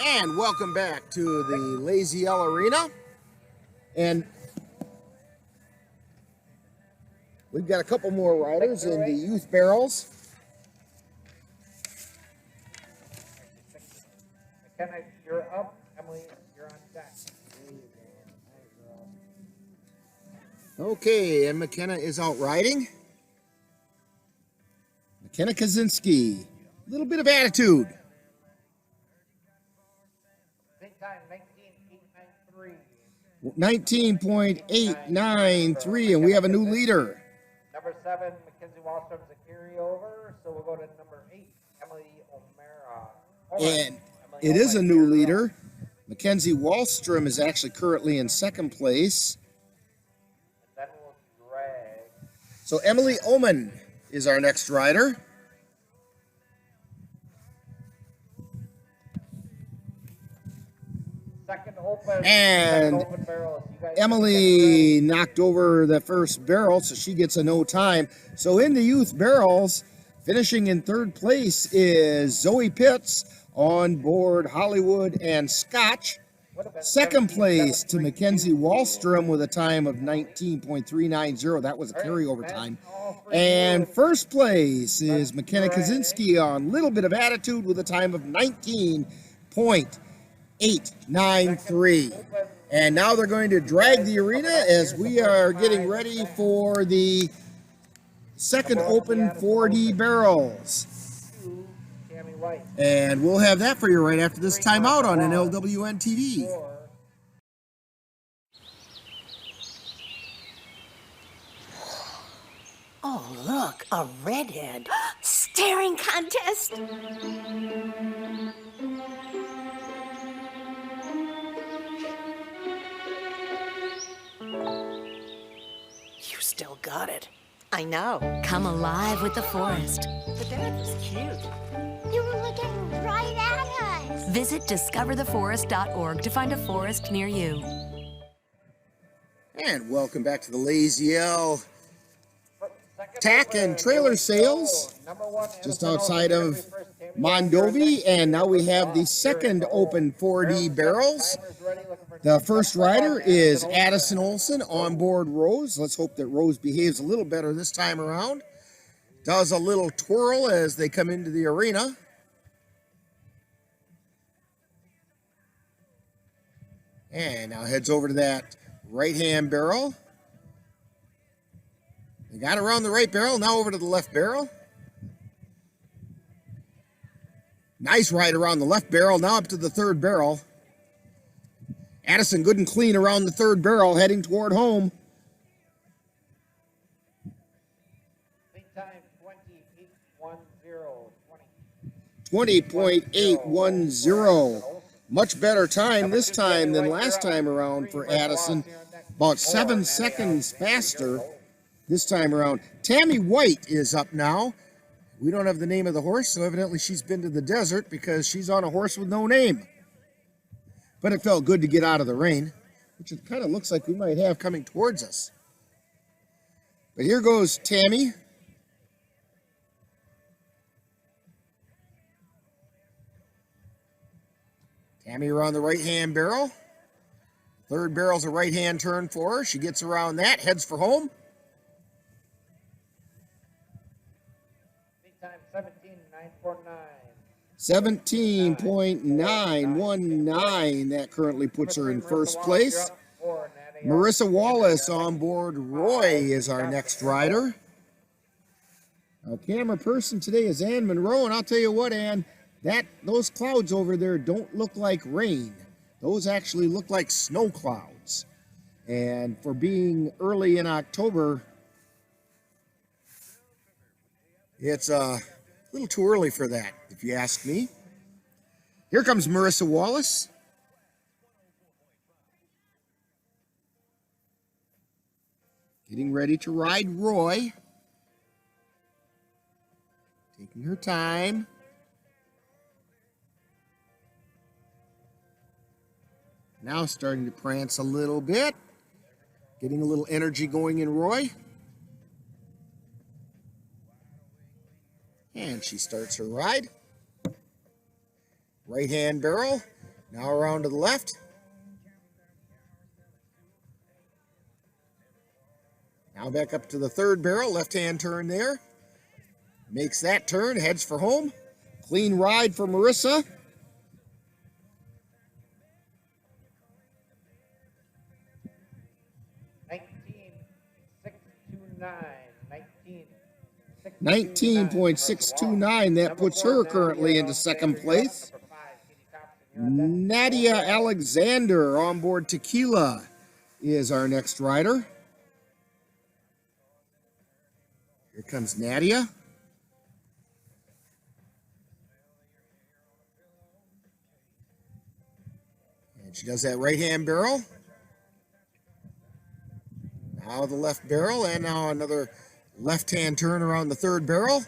And welcome back to the Lazy L Arena. And we've got a couple more riders in the youth barrels. McKenna, you're up. Emily, you're on deck. Okay, and McKenna is out riding. McKenna Kaczynski. A little bit of attitude. Big time, 19.893, and we have a new leader. Number 7, Mackenzie Wallstrom's a carryover, so we'll go to number 8, Emily O'Mara. And it is a new leader. Mackenzie Wallstrom is actually currently in second place. And then we'll drag. So Emily Oman is our next rider. And Emily knocked over the first barrel, so she gets a no time. So in the youth barrels, finishing in third place is Zoe Pitts on board Hollywood and Scotch. Second place to Mackenzie Wallstrom with a time of 19.390. That was a carryover time. And first place is McKenna Kaczynski on Little Bit of Attitude with a time of 19.893. And now they're going to drag the arena as we are getting ready for the second open 4D barrels. And we'll have that for you right after this timeout on NLWN-TV. Oh, look, a redhead. Staring contest. You still got it. I know. Come alive with the forest. The dad was cute. You were looking right at us. Visit discovertheforest.org to find a forest near you. And welcome back to the Lazy L Tack and Trailer Sales, just outside of Mondovi. And now we have the second open 4D barrels. The first rider is Addison Olson on board Rose. Let's hope that Rose behaves a little better this time around. Does a little twirl as they come into the arena. And now heads over to that right-hand barrel. They got around the right barrel, now over to the left barrel. Nice ride around the left barrel, now up to the third barrel. Addison good and clean around the third barrel, heading toward home. 20.810. Much better time this time than last time around for Addison. About 7 seconds faster this time around. Tammy White is up now. We don't have the name of the horse, so evidently she's been to the desert because she's on a horse with no name. But it felt good to get out of the rain, which it kind of looks like we might have coming towards us. But here goes Tammy. Tammy around the right-hand barrel. Third barrel's a right-hand turn for her. She gets around that, heads for home. 17.919. That currently puts her in first place. Marissa Wallace on board Roy is our next rider. Our camera person today is Ann Monroe, and I'll tell you what, Ann, those clouds over there don't look like rain. Those actually look like snow clouds. And for being early in October, it's a little too early for that, if you ask me. Here comes Marissa Wallace. Getting ready to ride Roy. Taking her time. Now starting to prance a little bit. Getting a little energy going in Roy. And she starts her ride. Right-hand barrel. Now around to the left. Now back up to the third barrel. Left-hand turn there. Makes that turn. Heads for home. Clean ride for Marissa. $19.629. That puts her currently into second place. Nadia Alexander on board Tequila is our next rider. Here comes Nadia. And she does that right-hand barrel. Now the left barrel, and now another left-hand turn around the third barrel.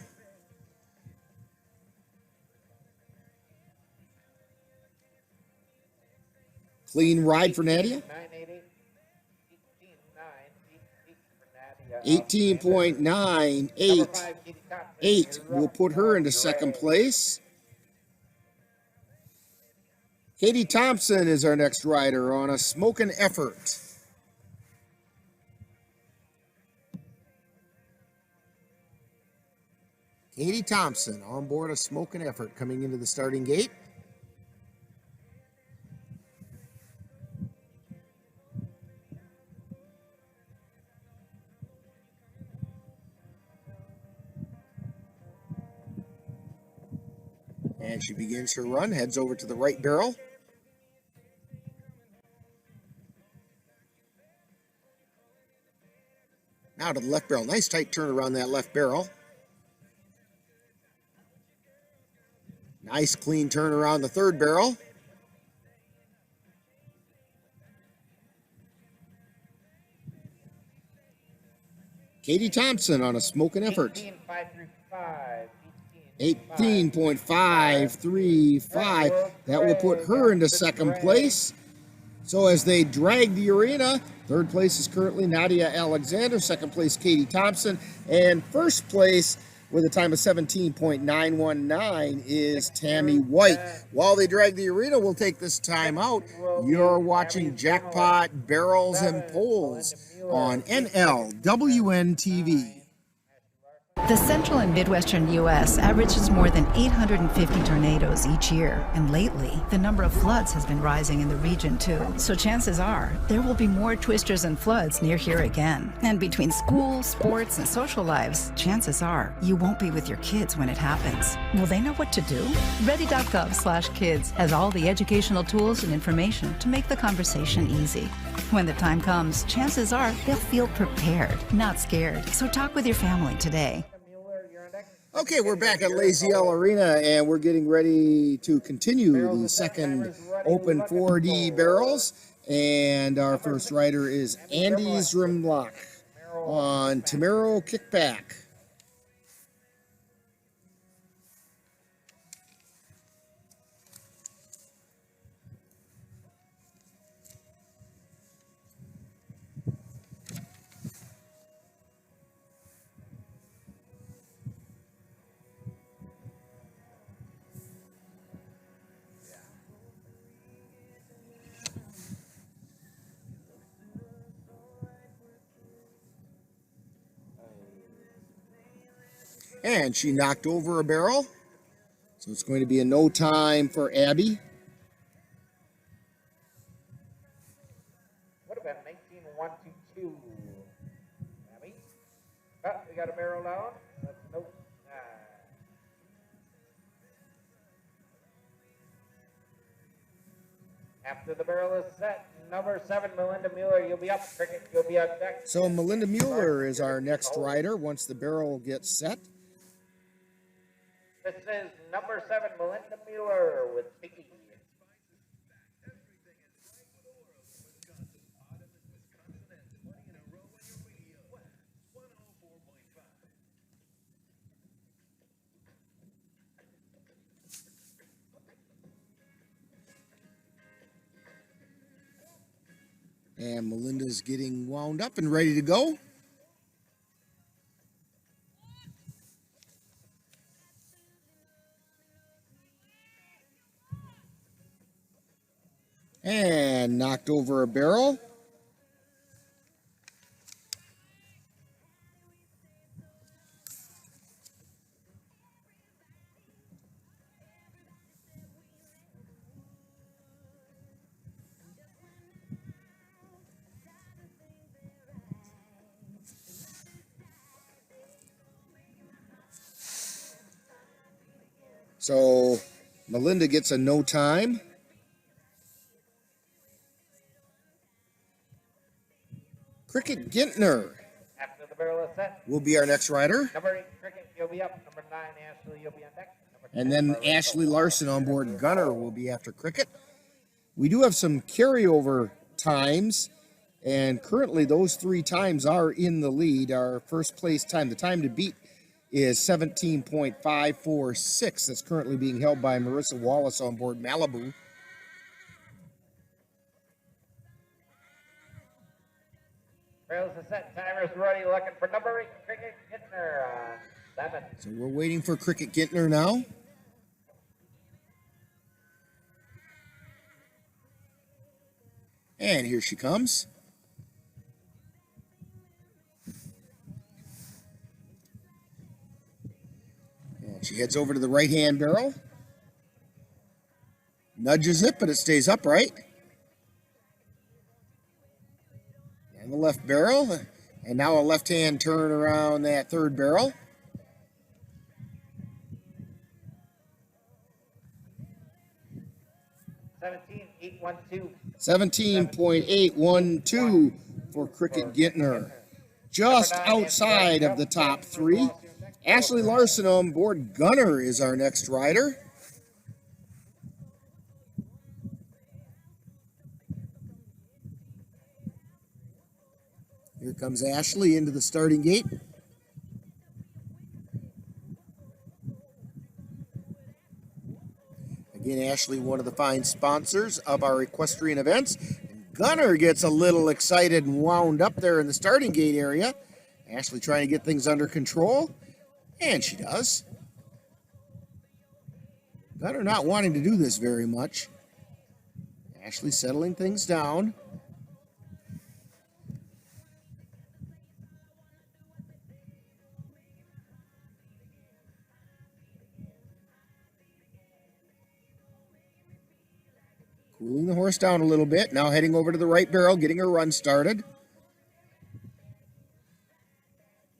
Clean ride for Nadia. 18.988 will put her into second place. Katie Thompson is our next rider on a Smokin' Effort. Katie Thompson on board a Smokin' Effort coming into the starting gate. And she begins her run, heads over to the right barrel. Now to the left barrel. Nice tight turn around that left barrel. Nice clean turn around the third barrel. Katie Thompson on a smoking effort. 18.535. That will put her into second place. So as they drag the arena, third place is currently Nadia Alexander, second place Katie Thompson, and first place with a time of 17.919 is Tammy White. While they drag the arena, we'll take this time out. You're watching Jackpot Barrels and Poles on NLWN-TV. The central and midwestern U.S. averages more than 850 tornadoes each year, and lately, the number of floods has been rising in the region too. So chances are, there will be more twisters and floods near here again. And between school, sports, and social lives, chances are, you won't be with your kids when it happens. Will they know what to do? Ready.gov/kids has all the educational tools and information to make the conversation easy. When the time comes, chances are they'll feel prepared, not scared. So talk with your family today. Okay, we're back at Lazy L Arena, and we're getting ready to continue the second Open 4D barrels. And our first rider is Andy Zrimlock on Tamero Kickback. And she knocked over a barrel. So it's going to be a no time for Abby. Would have been 19-122. Abby. Oh, we got a barrel down. That's nope. After the barrel is set, number 7, Melinda Mueller, you'll be up. Cricket, you'll be on deck. So Melinda Mueller is our next rider once the barrel gets set. This is number 7, Melinda Mueller with Vicky. And Melinda's getting wound up and ready to go. And knocked over a barrel. So Melinda gets a no time. Cricket Gintner After the barrel is set, will be our next rider. number 8, Cricket, you'll be up. Number 9, Ashley, you'll be on deck. Number 10, And then Ashley Larson on board Gunner will be after Cricket. We do have some carryover times, and currently those 3 times are in the lead. Our first place time, the time to beat, is 17.546. That's currently being held by Marissa Wallace on board Malibu. Barrels is set, timer's ready, looking for number 8, Cricket Gittner on 7. So we're waiting for Cricket Gintner now. And here she comes. And she heads over to the right-hand barrel. Nudges it, but it stays upright. And the left barrel. And now a left-hand turn around that third barrel. 17.812. 17.812 for Cricket Gittner. Just outside of the top three. Ashley Larson on board. Gunner is our next rider. Here comes Ashley into the starting gate. Again, Ashley, one of the fine sponsors of our equestrian events. And Gunner gets a little excited and wound up there in the starting gate area. Ashley trying to get things under control, and she does. Gunner not wanting to do this very much. Ashley settling things down. Cooling the horse down a little bit. Now heading over to the right barrel, getting her run started.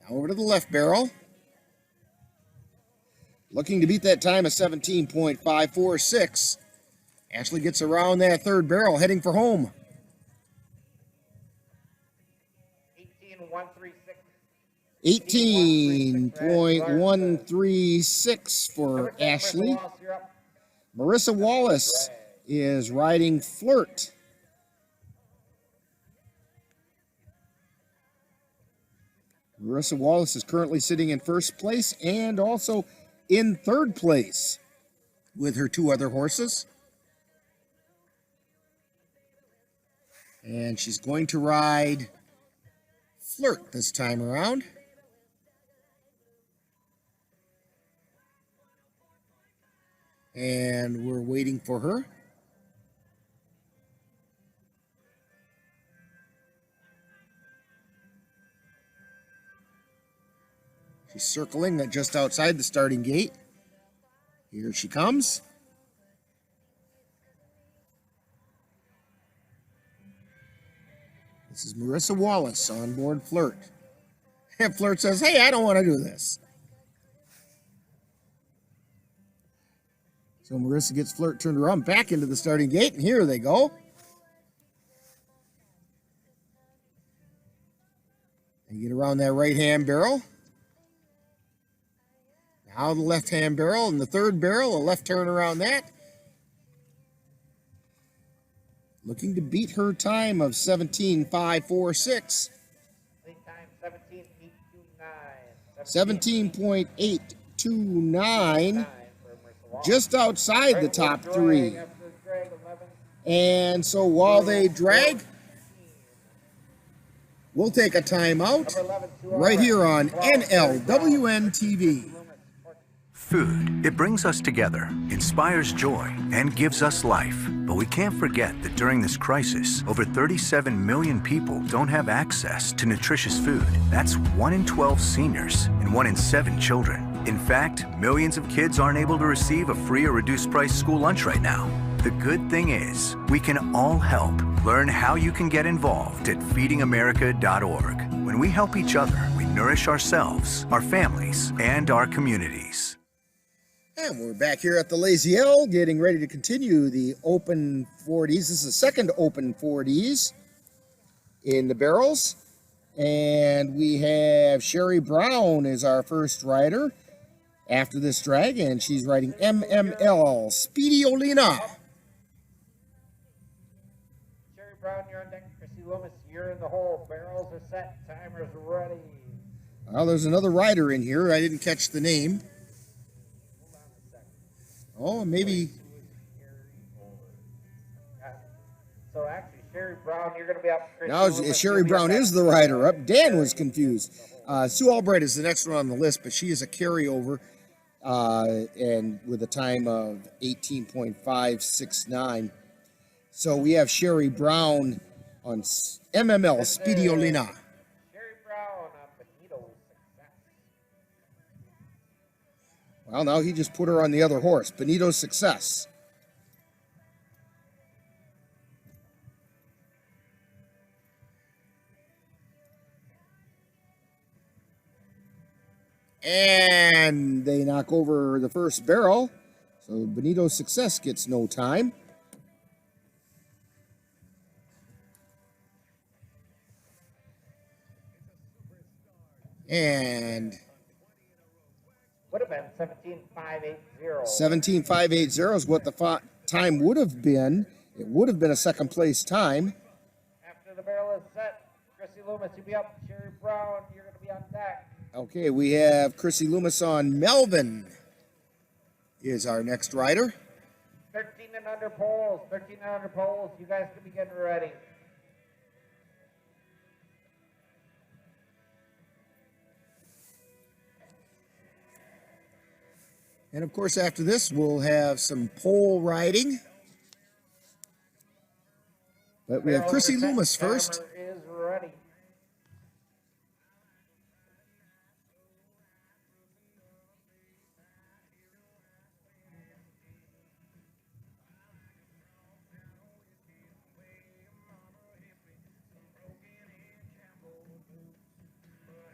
Now over to the left barrel. Looking to beat that time of 17.546. Ashley gets around that third barrel, heading for home. 18.136 for Ashley. Marissa Wallace is riding Flirt. Marissa Wallace is currently sitting in first place and also in third place with her two other horses. And she's going to ride Flirt this time around. And we're waiting for her. She's circling just outside the starting gate. Here she comes. This is Marissa Wallace on board Flirt. And Flirt says, hey, I don't want to do this. So Marissa gets Flirt turned around back into the starting gate, and here they go. They get around that right-hand barrel. Now the left-hand barrel and the third barrel, a left turn around that. Looking to beat her time of 17.546. 17.829. Just outside the top three. And so while they drag, we'll take a timeout right here on NLWN-TV. Food, it brings us together, inspires joy, and gives us life. But we can't forget that during this crisis, over 37 million people don't have access to nutritious food. That's 1 in 12 seniors and 1 in 7 children. In fact, millions of kids aren't able to receive a free or reduced price school lunch right now. The good thing is, we can all help. Learn how you can get involved at feedingamerica.org. When we help each other, we nourish ourselves, our families, and our communities. And we're back here at the Lazy L, getting ready to continue the Open 4Ds. This is the second Open 4Ds in the barrels. And we have Sherry Brown is our first rider after this drag, and she's riding MML Speediolina. Sherry Brown, you're on deck. Chrissy Loomis, you're in the hole. Barrels are set. Timer's ready. Well, there's another rider in here. I didn't catch the name. Oh, maybe. So actually, Sherry Brown, you're going to be up. Now, Sherry Brown is the rider up. Dan was confused. Sue Albright is the next one on the list, but she is a carryover, and with a time of 18.569. So we have Sherry Brown on MML Speediolina. Sherry Brown on Bonito Success. Well, now he just put her on the other horse, Bonito Success. And they knock over the first barrel. So Bonito Success gets no time. And would have been 17,580. 17,580 is what the time would have been. It would have been a second place time. After the barrel is set, Chrissy Loomis, you'll be up. Sherry Brown, you're going to be on deck. Okay, we have Chrissy Loomis on. Melvin is our next rider. 13 and under poles. 13 and under poles. You guys can be getting ready. And of course, after this, we'll have some pole riding. But we have Chrissy Loomis first. Is ready.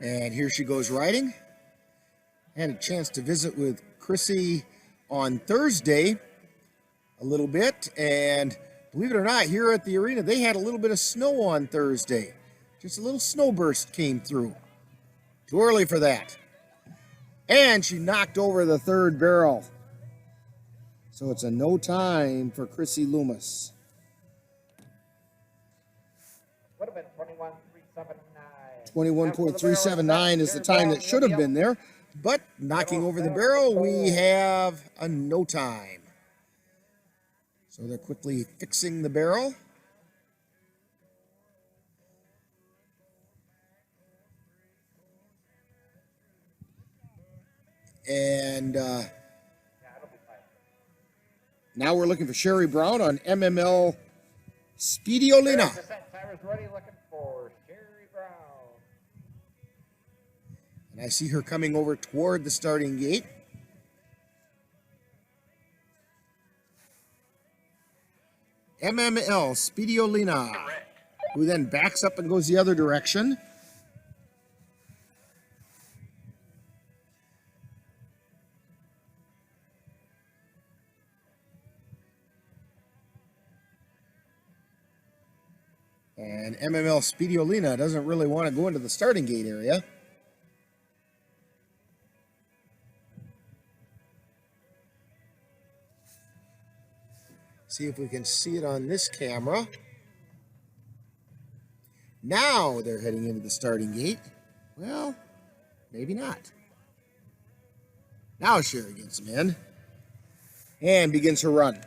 And here she goes riding. Had a chance to visit with Chrissy on Thursday a little bit, and believe it or not, here at the arena, they had a little bit of snow on Thursday. Just a little snow burst came through. Too early for that. And she knocked over the third barrel. So it's a no time for Chrissy Loomis. Would have been 21.379. 21.379 is the time that should have been there. But knocking over the barrel, we have a no time. So they're quickly fixing the barrel. And now we're looking for Sherry Brown on MML Speediolina. Timer's ready, looking for Sherry Brown. And I see her coming over toward the starting gate. MML Speediolina, who then backs up and goes the other direction. And MML Speediolina doesn't really want to go into the starting gate area. See if we can see it on this camera. Now they're heading into the starting gate. Well, maybe not. Now Sherry gets them in and begins her run.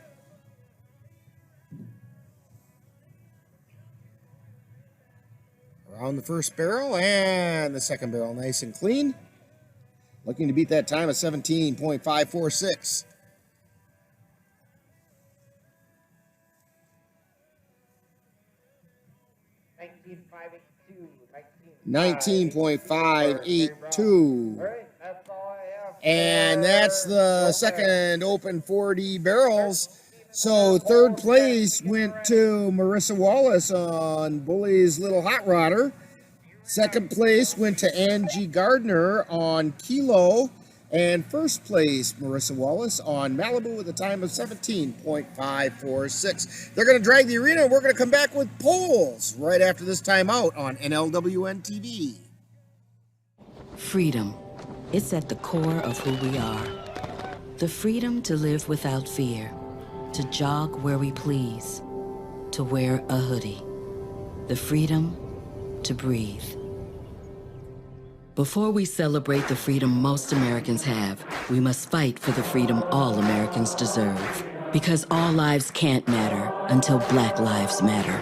Around the first barrel and the second barrel, nice and clean. Looking to beat that time of 17.546. 19.582. And that's the second Open 4D barrels. So third place went to Marissa Wallace on Bully's Little Hot Rodder. Second place went to Angie Gardner on Kilo. And first place, Marissa Wallace on Malibu with a time of 17.546. They're going to drag the arena, and we're going to come back with polls right after this timeout on NLWN-TV. Freedom. It's at the core of who we are. The freedom to live without fear, to jog where we please, to wear a hoodie. The freedom to breathe. Before we celebrate the freedom most Americans have, we must fight for the freedom all Americans deserve. Because all lives can't matter until Black lives matter.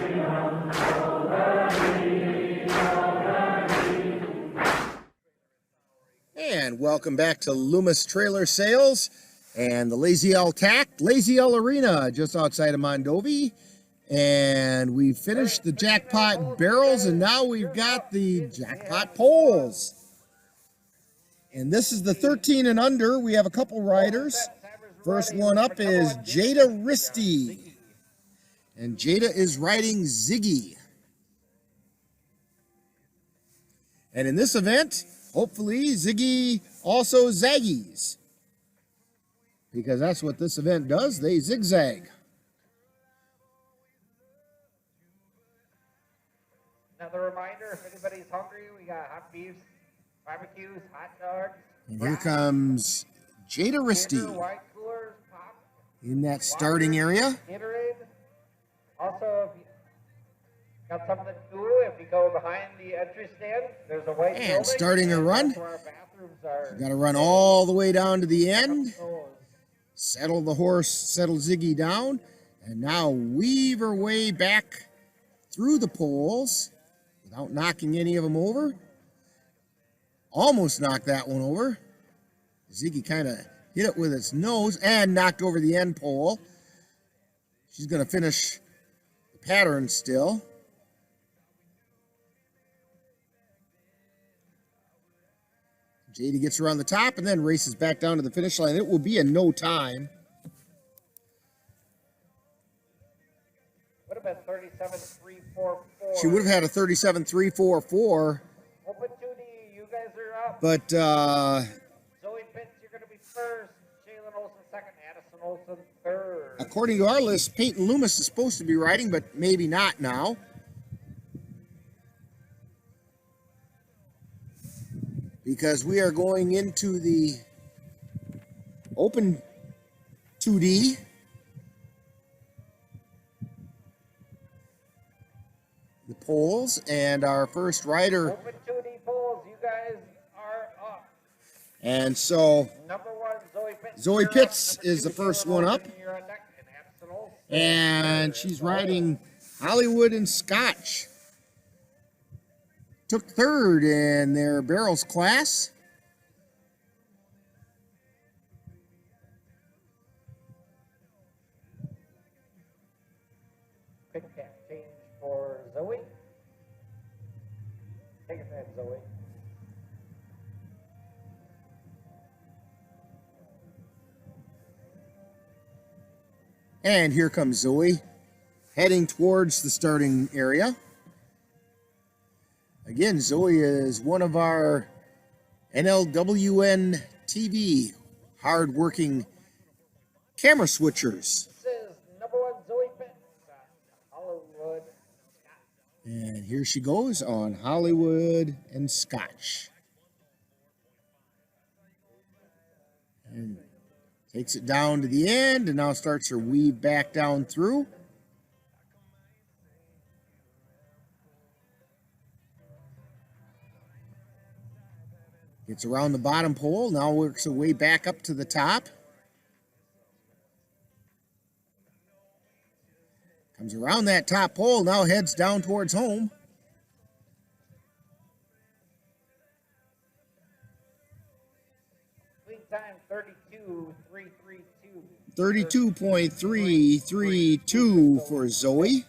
And welcome back to Loomis Trailer Sales and the Lazy L TAC, Lazy L Arena, just outside of Mondovi. And we finished the Jackpot barrels, and now we've got the Jackpot poles. And this is the 13 and under. We have a couple riders. First one up is Jada Risty. And Jada is riding Ziggy. And in this event, hopefully Ziggy also zaggies. Because that's what this event does. They zigzag. Another reminder, if anybody's hungry, we got hot beefs, barbecues, hot dogs. And here comes Jada Risty Wine coolers, pop, in that starting area. Gatorade. Also, if you got something new, if you go behind the entry stand, there's a white building. And starting her run. That's where our bathrooms are. Got to run all the way down to the end. Settle the horse, settle Ziggy down. And now weave her way back through the poles without knocking any of them over. Almost knocked that one over. Ziggy kind of hit it with its nose and knocked over the end pole. She's going to finish the pattern still. Jada gets around the top and then races back down to the finish line. It will be in no time. Would have been 37.344. She would have had a 37.344. Open 2D, you guys are up. But Zoe Pitts, you're going to be first. Shaylin Olsen second. Addison Olsen third. according to our list, Peyton Loomis is supposed to be riding, but maybe not now. Because we are going into the open 2D. The polls, and our first rider. Open 2D polls, you guys are up. And so Number one, Zoe Pitts is the first one up. And she's riding Hollywood and Scotch. Took third in their barrels class. Quick cap change for Zoe. Take it back, Zoe. And here comes Zoe, heading towards the starting area. Again, Zoe is one of our NLWN-TV hard-working camera switchers. This is number one, Zoe Pitts, Hollywood. And here she goes on Hollywood and Scotch. And takes it down to the end and now starts her weave back down through. Gets around the bottom pole, now works her way back up to the top. Comes around that top pole, now heads down towards home. Lead time 32.332. 32.332 for Zoe.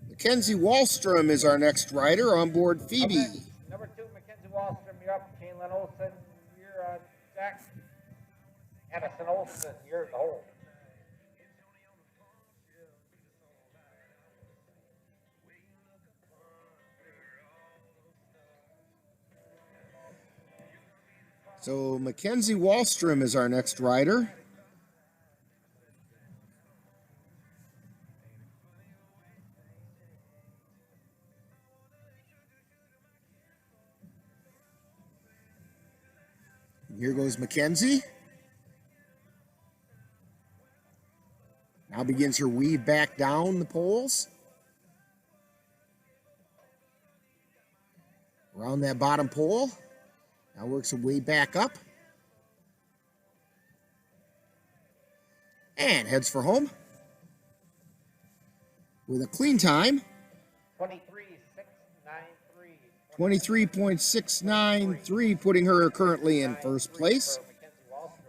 Mackenzie Wallstrom is our next rider on board Phoebe. Okay. Number two, Mackenzie Wallstrom, you're up. Shaylin Olsen, you're on deck. Addison Olsen, you're in the hole. So Mackenzie Wallstrom is our next rider. Here goes Mackenzie. Now begins her weave back down the poles. Around that bottom pole. Now works her way back up. And heads for home. With a clean time. 23.693, putting her currently in first place.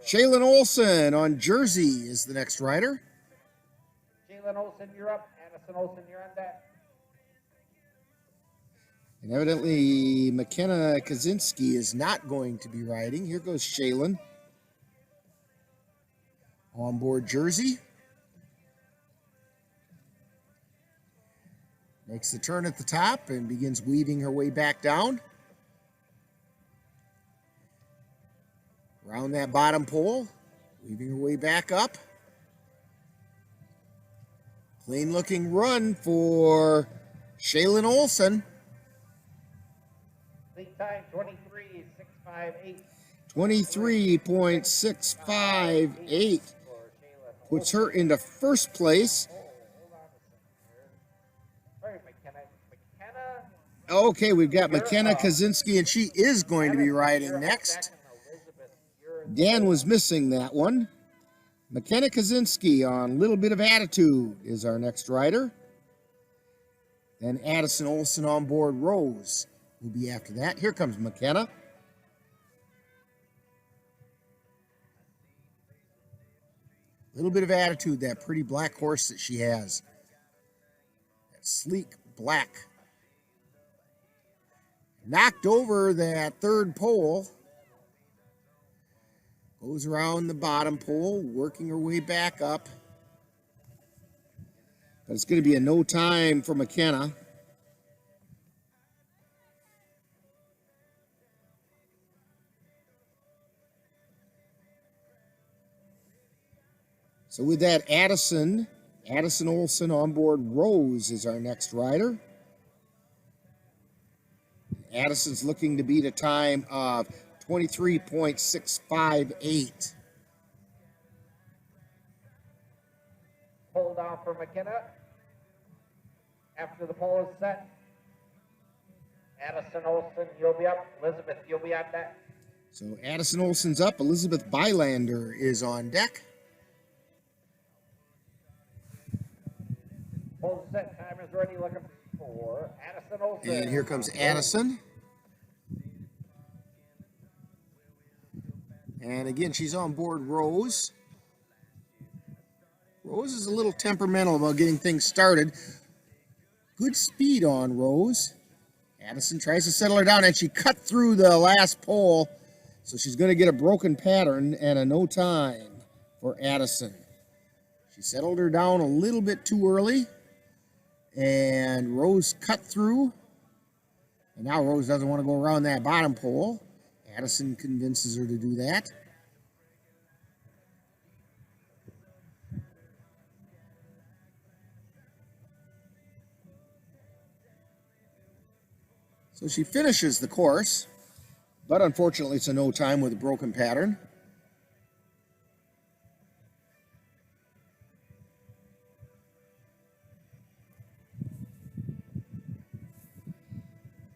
Shaylin Olsen on Jersey is the next rider. Shaylin Olsen, you're up. Addison Olsen, you're on deck. And evidently, McKenna Kaczynski is not going to be riding. Here goes Shaylin. On board Jersey. Makes the turn at the top and begins weaving her way back down. Around that bottom pole, weaving her way back up. Clean looking run for Shaylin Olsen. time, 23.658. 23.658 puts her into first place. Sorry, McKenna. Okay, we've got McKenna Kaczynski, and she is going to be riding next. Dan was missing that one. McKenna Kaczynski on Little Bit of Attitude is our next rider. Then Addison Olson on board Rose will be after that. Here comes McKenna. Little Bit of Attitude, that pretty black horse that she has. That sleek black. Knocked over that third pole. Goes around the bottom pole, working her way back up. But it's going to be a no time for McKenna. So with that, Addison Olson on board Rose is our next rider. Addison's looking to beat a time of 23.658. Pull down for McKenna. After the pole is set, Addison Olson, you'll be up. Elizabeth, you'll be on deck. So Addison Olson's up. Elizabeth Bylander is on deck. Pole set, time is ready. Looking for Addison Olson. And here comes Addison. And again, she's on board Rose. Rose is a little temperamental about getting things started. Good speed on Rose. Addison tries to settle her down, and she cut through the last pole. So she's going to get a broken pattern and a no time for Addison. She settled her down a little bit too early. And Rose cut through. And now Rose doesn't want to go around that bottom pole. Addison convinces her to do that. So she finishes the course, but unfortunately it's a no time with a broken pattern.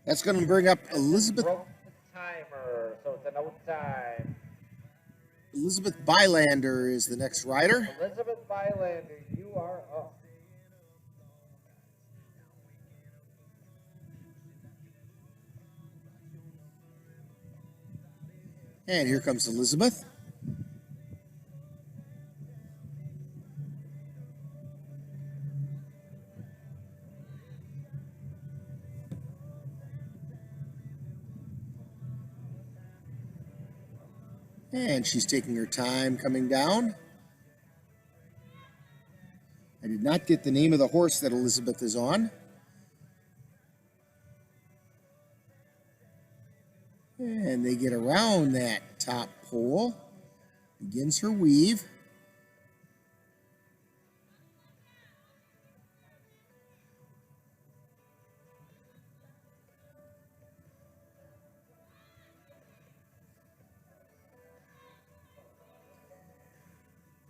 That's going to bring up Elizabeth. Broke the timer, so it's a no time. Elizabeth Bylander is the next rider. Elizabeth Bylander, you are up. And here comes Elizabeth. And she's taking her time coming down. I did not get the name of the horse that Elizabeth is on. And they get around that top pole. Begins her weave.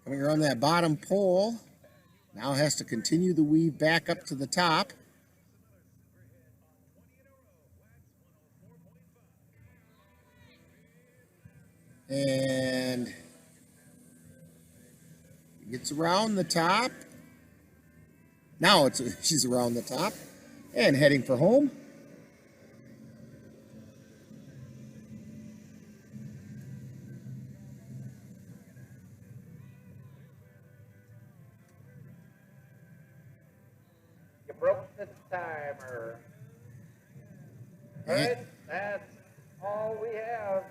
Coming around that bottom pole. Now has to continue the weave back up to the top. And gets around the top. Now she's around the top and heading for home. You broke the timer. All right, that's all we have.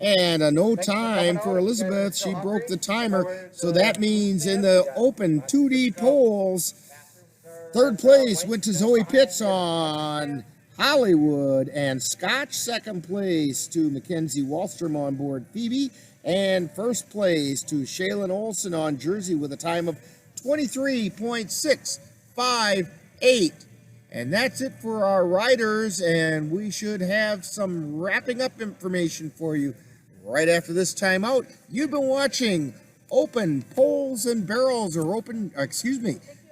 And a no time for Elizabeth. She broke the timer. So that means in the open 2D polls, third place went to Zoe Pitts on Hollywood, and Scotch second place to Mackenzie Wallstrom on board Phoebe, and first place to Shaylin Olson on Jersey with a time of 23.658. And that's it for our riders, and we should have some wrapping up information for you right after this timeout. You've been watching Open Poles and Barrels, or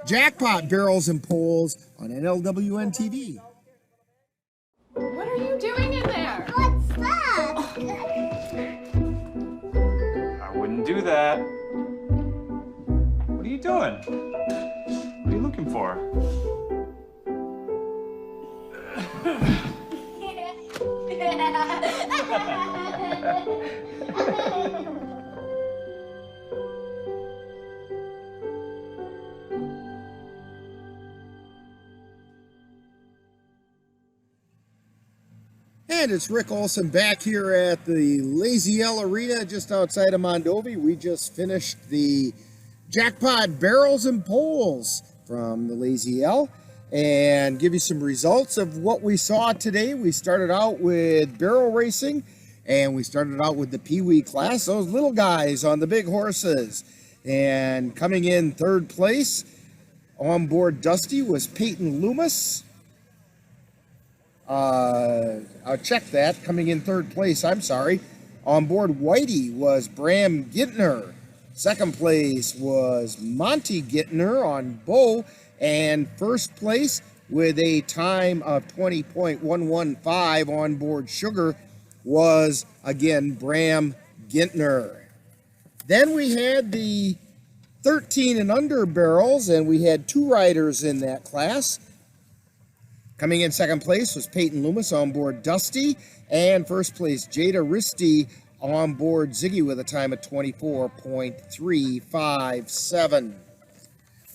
Jackpot Barrels and Poles on NLWN-TV. What are you doing in there? What's that? I wouldn't do that. What are you doing? What are you looking for? And it's Rick Olson back here at the Lazy L Arena just outside of Mondovi. We just finished the Jackpot Barrels and Poles from the Lazy L and give you some results of what we saw today. We started out with barrel racing, and we started out with the Pee-wee class, those little guys on the big horses. And coming in third place on board Dusty was Peyton Loomis. I'll check that. Coming in third place, I'm sorry. On board Whitey was Bram Gintner. Second place was Monty Gintner on Bo. And first place with a time of 20.115 on board Sugar was, again, Bram Gintner. Then we had the 13 and under barrels, and we had two riders in that class. Coming in second place was Peyton Loomis on board Dusty, and first place Jada Risty on board Ziggy with a time of 24.357.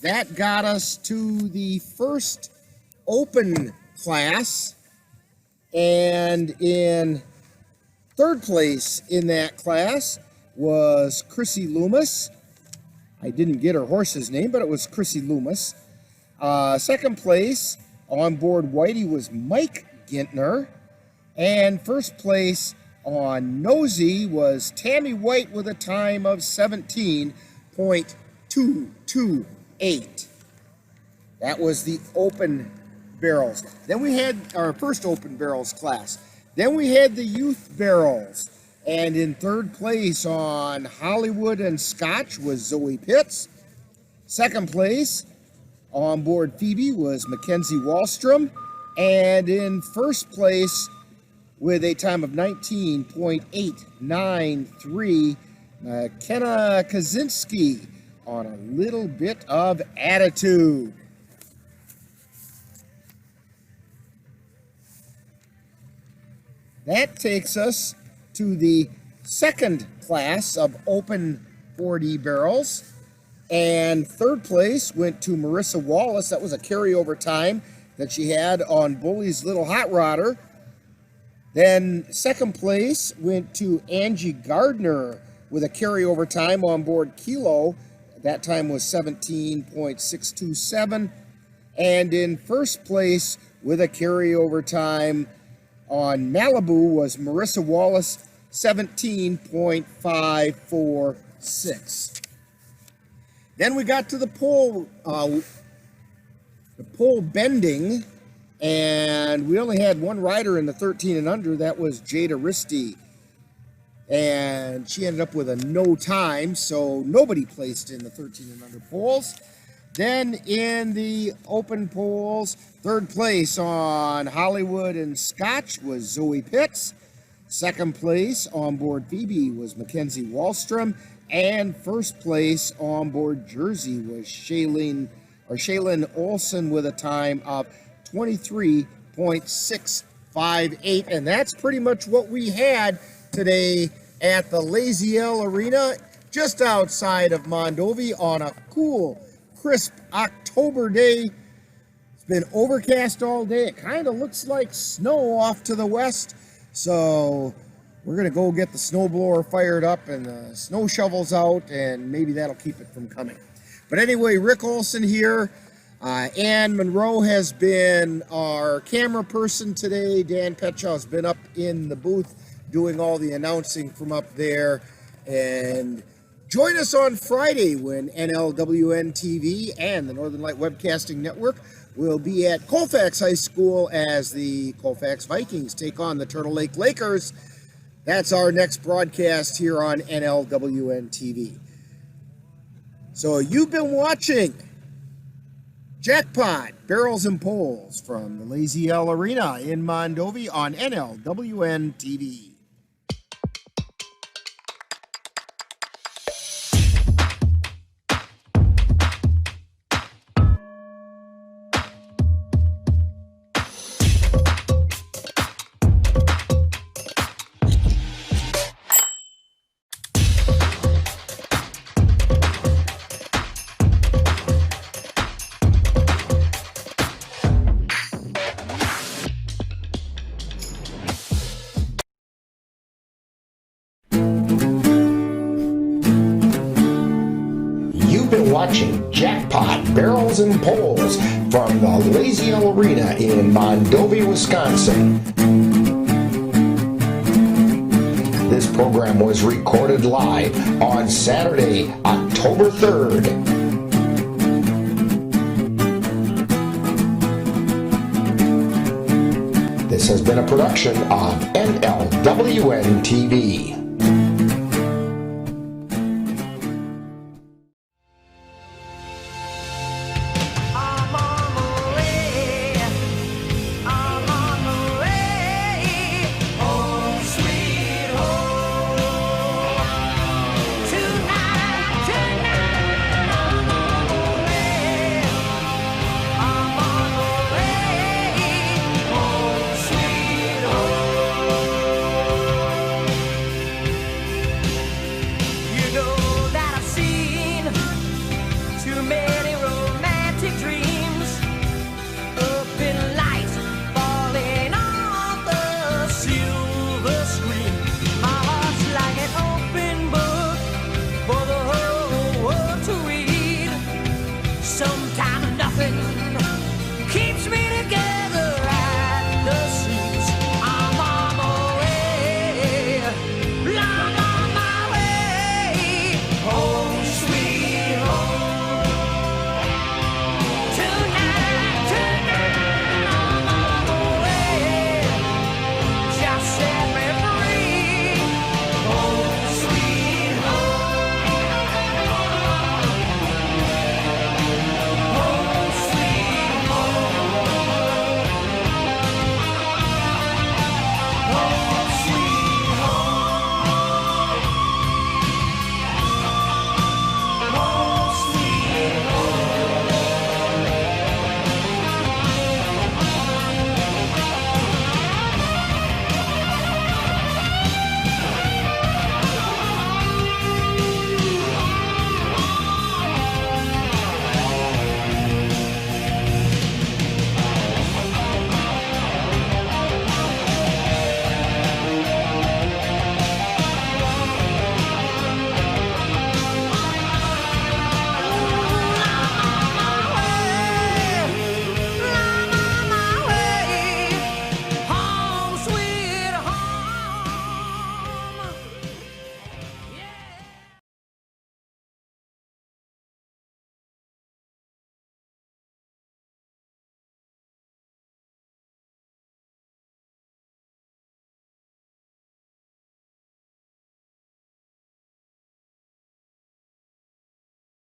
That got us to the first open class, and in third place in that class was Chrissy Loomis. I didn't get her horse's name, but it was Chrissy Loomis. Second place on board Whitey was Mike Gintner, and first place on Nosy was Tammy White with a time of 17.228. That was the open barrels. Then we had our first open barrels class. Then we had the youth barrels, and in third place on Hollywood and Scotch was Zoe Pitts. Second place on board Phoebe was Mackenzie Wallstrom, and in first place with a time of 19.893, Kenna Kaczynski on a little bit of attitude. That takes us to the second class of open 4D barrels. And third place went to Marissa Wallace. That was a carryover time that she had on Bully's Little Hot Rodder. Then second place went to Angie Gardner with a carryover time on board Kilo. That time was 17.627. And in first place with a carryover time on Malibu was Marissa Wallace, 17.546. Then we got to the pole bending, and we only had one rider in the 13 and under. That was Jada Risty, and she ended up with a no time, so nobody placed in the 13 and under poles. Then in the open poles, third place on Hollywood and Scotch was Zoe Pitts. Second place on board Phoebe was Mackenzie Wallstrom. And first place on board Jersey was Shaylin Olson with a time of 23.658. And that's pretty much what we had today at the Lazy L Arena, just outside of Mondovi on a cool, crisp October day. It's been overcast all day. It kind of looks like snow off to the west. So we're going to go get the snowblower fired up and the snow shovels out, and maybe that'll keep it from coming. But anyway, Rick Olson here. Ann Monroe has been our camera person today. Dan Petchow's been up in the booth doing all the announcing from up there. And join us on Friday when NLWN-TV and the Northern Light Webcasting Network will be at Colfax High School as the Colfax Vikings take on the Turtle Lake Lakers. That's our next broadcast here on NLWN-TV. So you've been watching Jackpot, Barrels and Poles from the Lazy L Arena in Mondovi on NLWN-TV. Watching Jackpot, Barrels and Poles from the Lazy L Arena in Mondovi, Wisconsin. This program was recorded live on Saturday, October 3rd. This has been a production of NLWN-TV.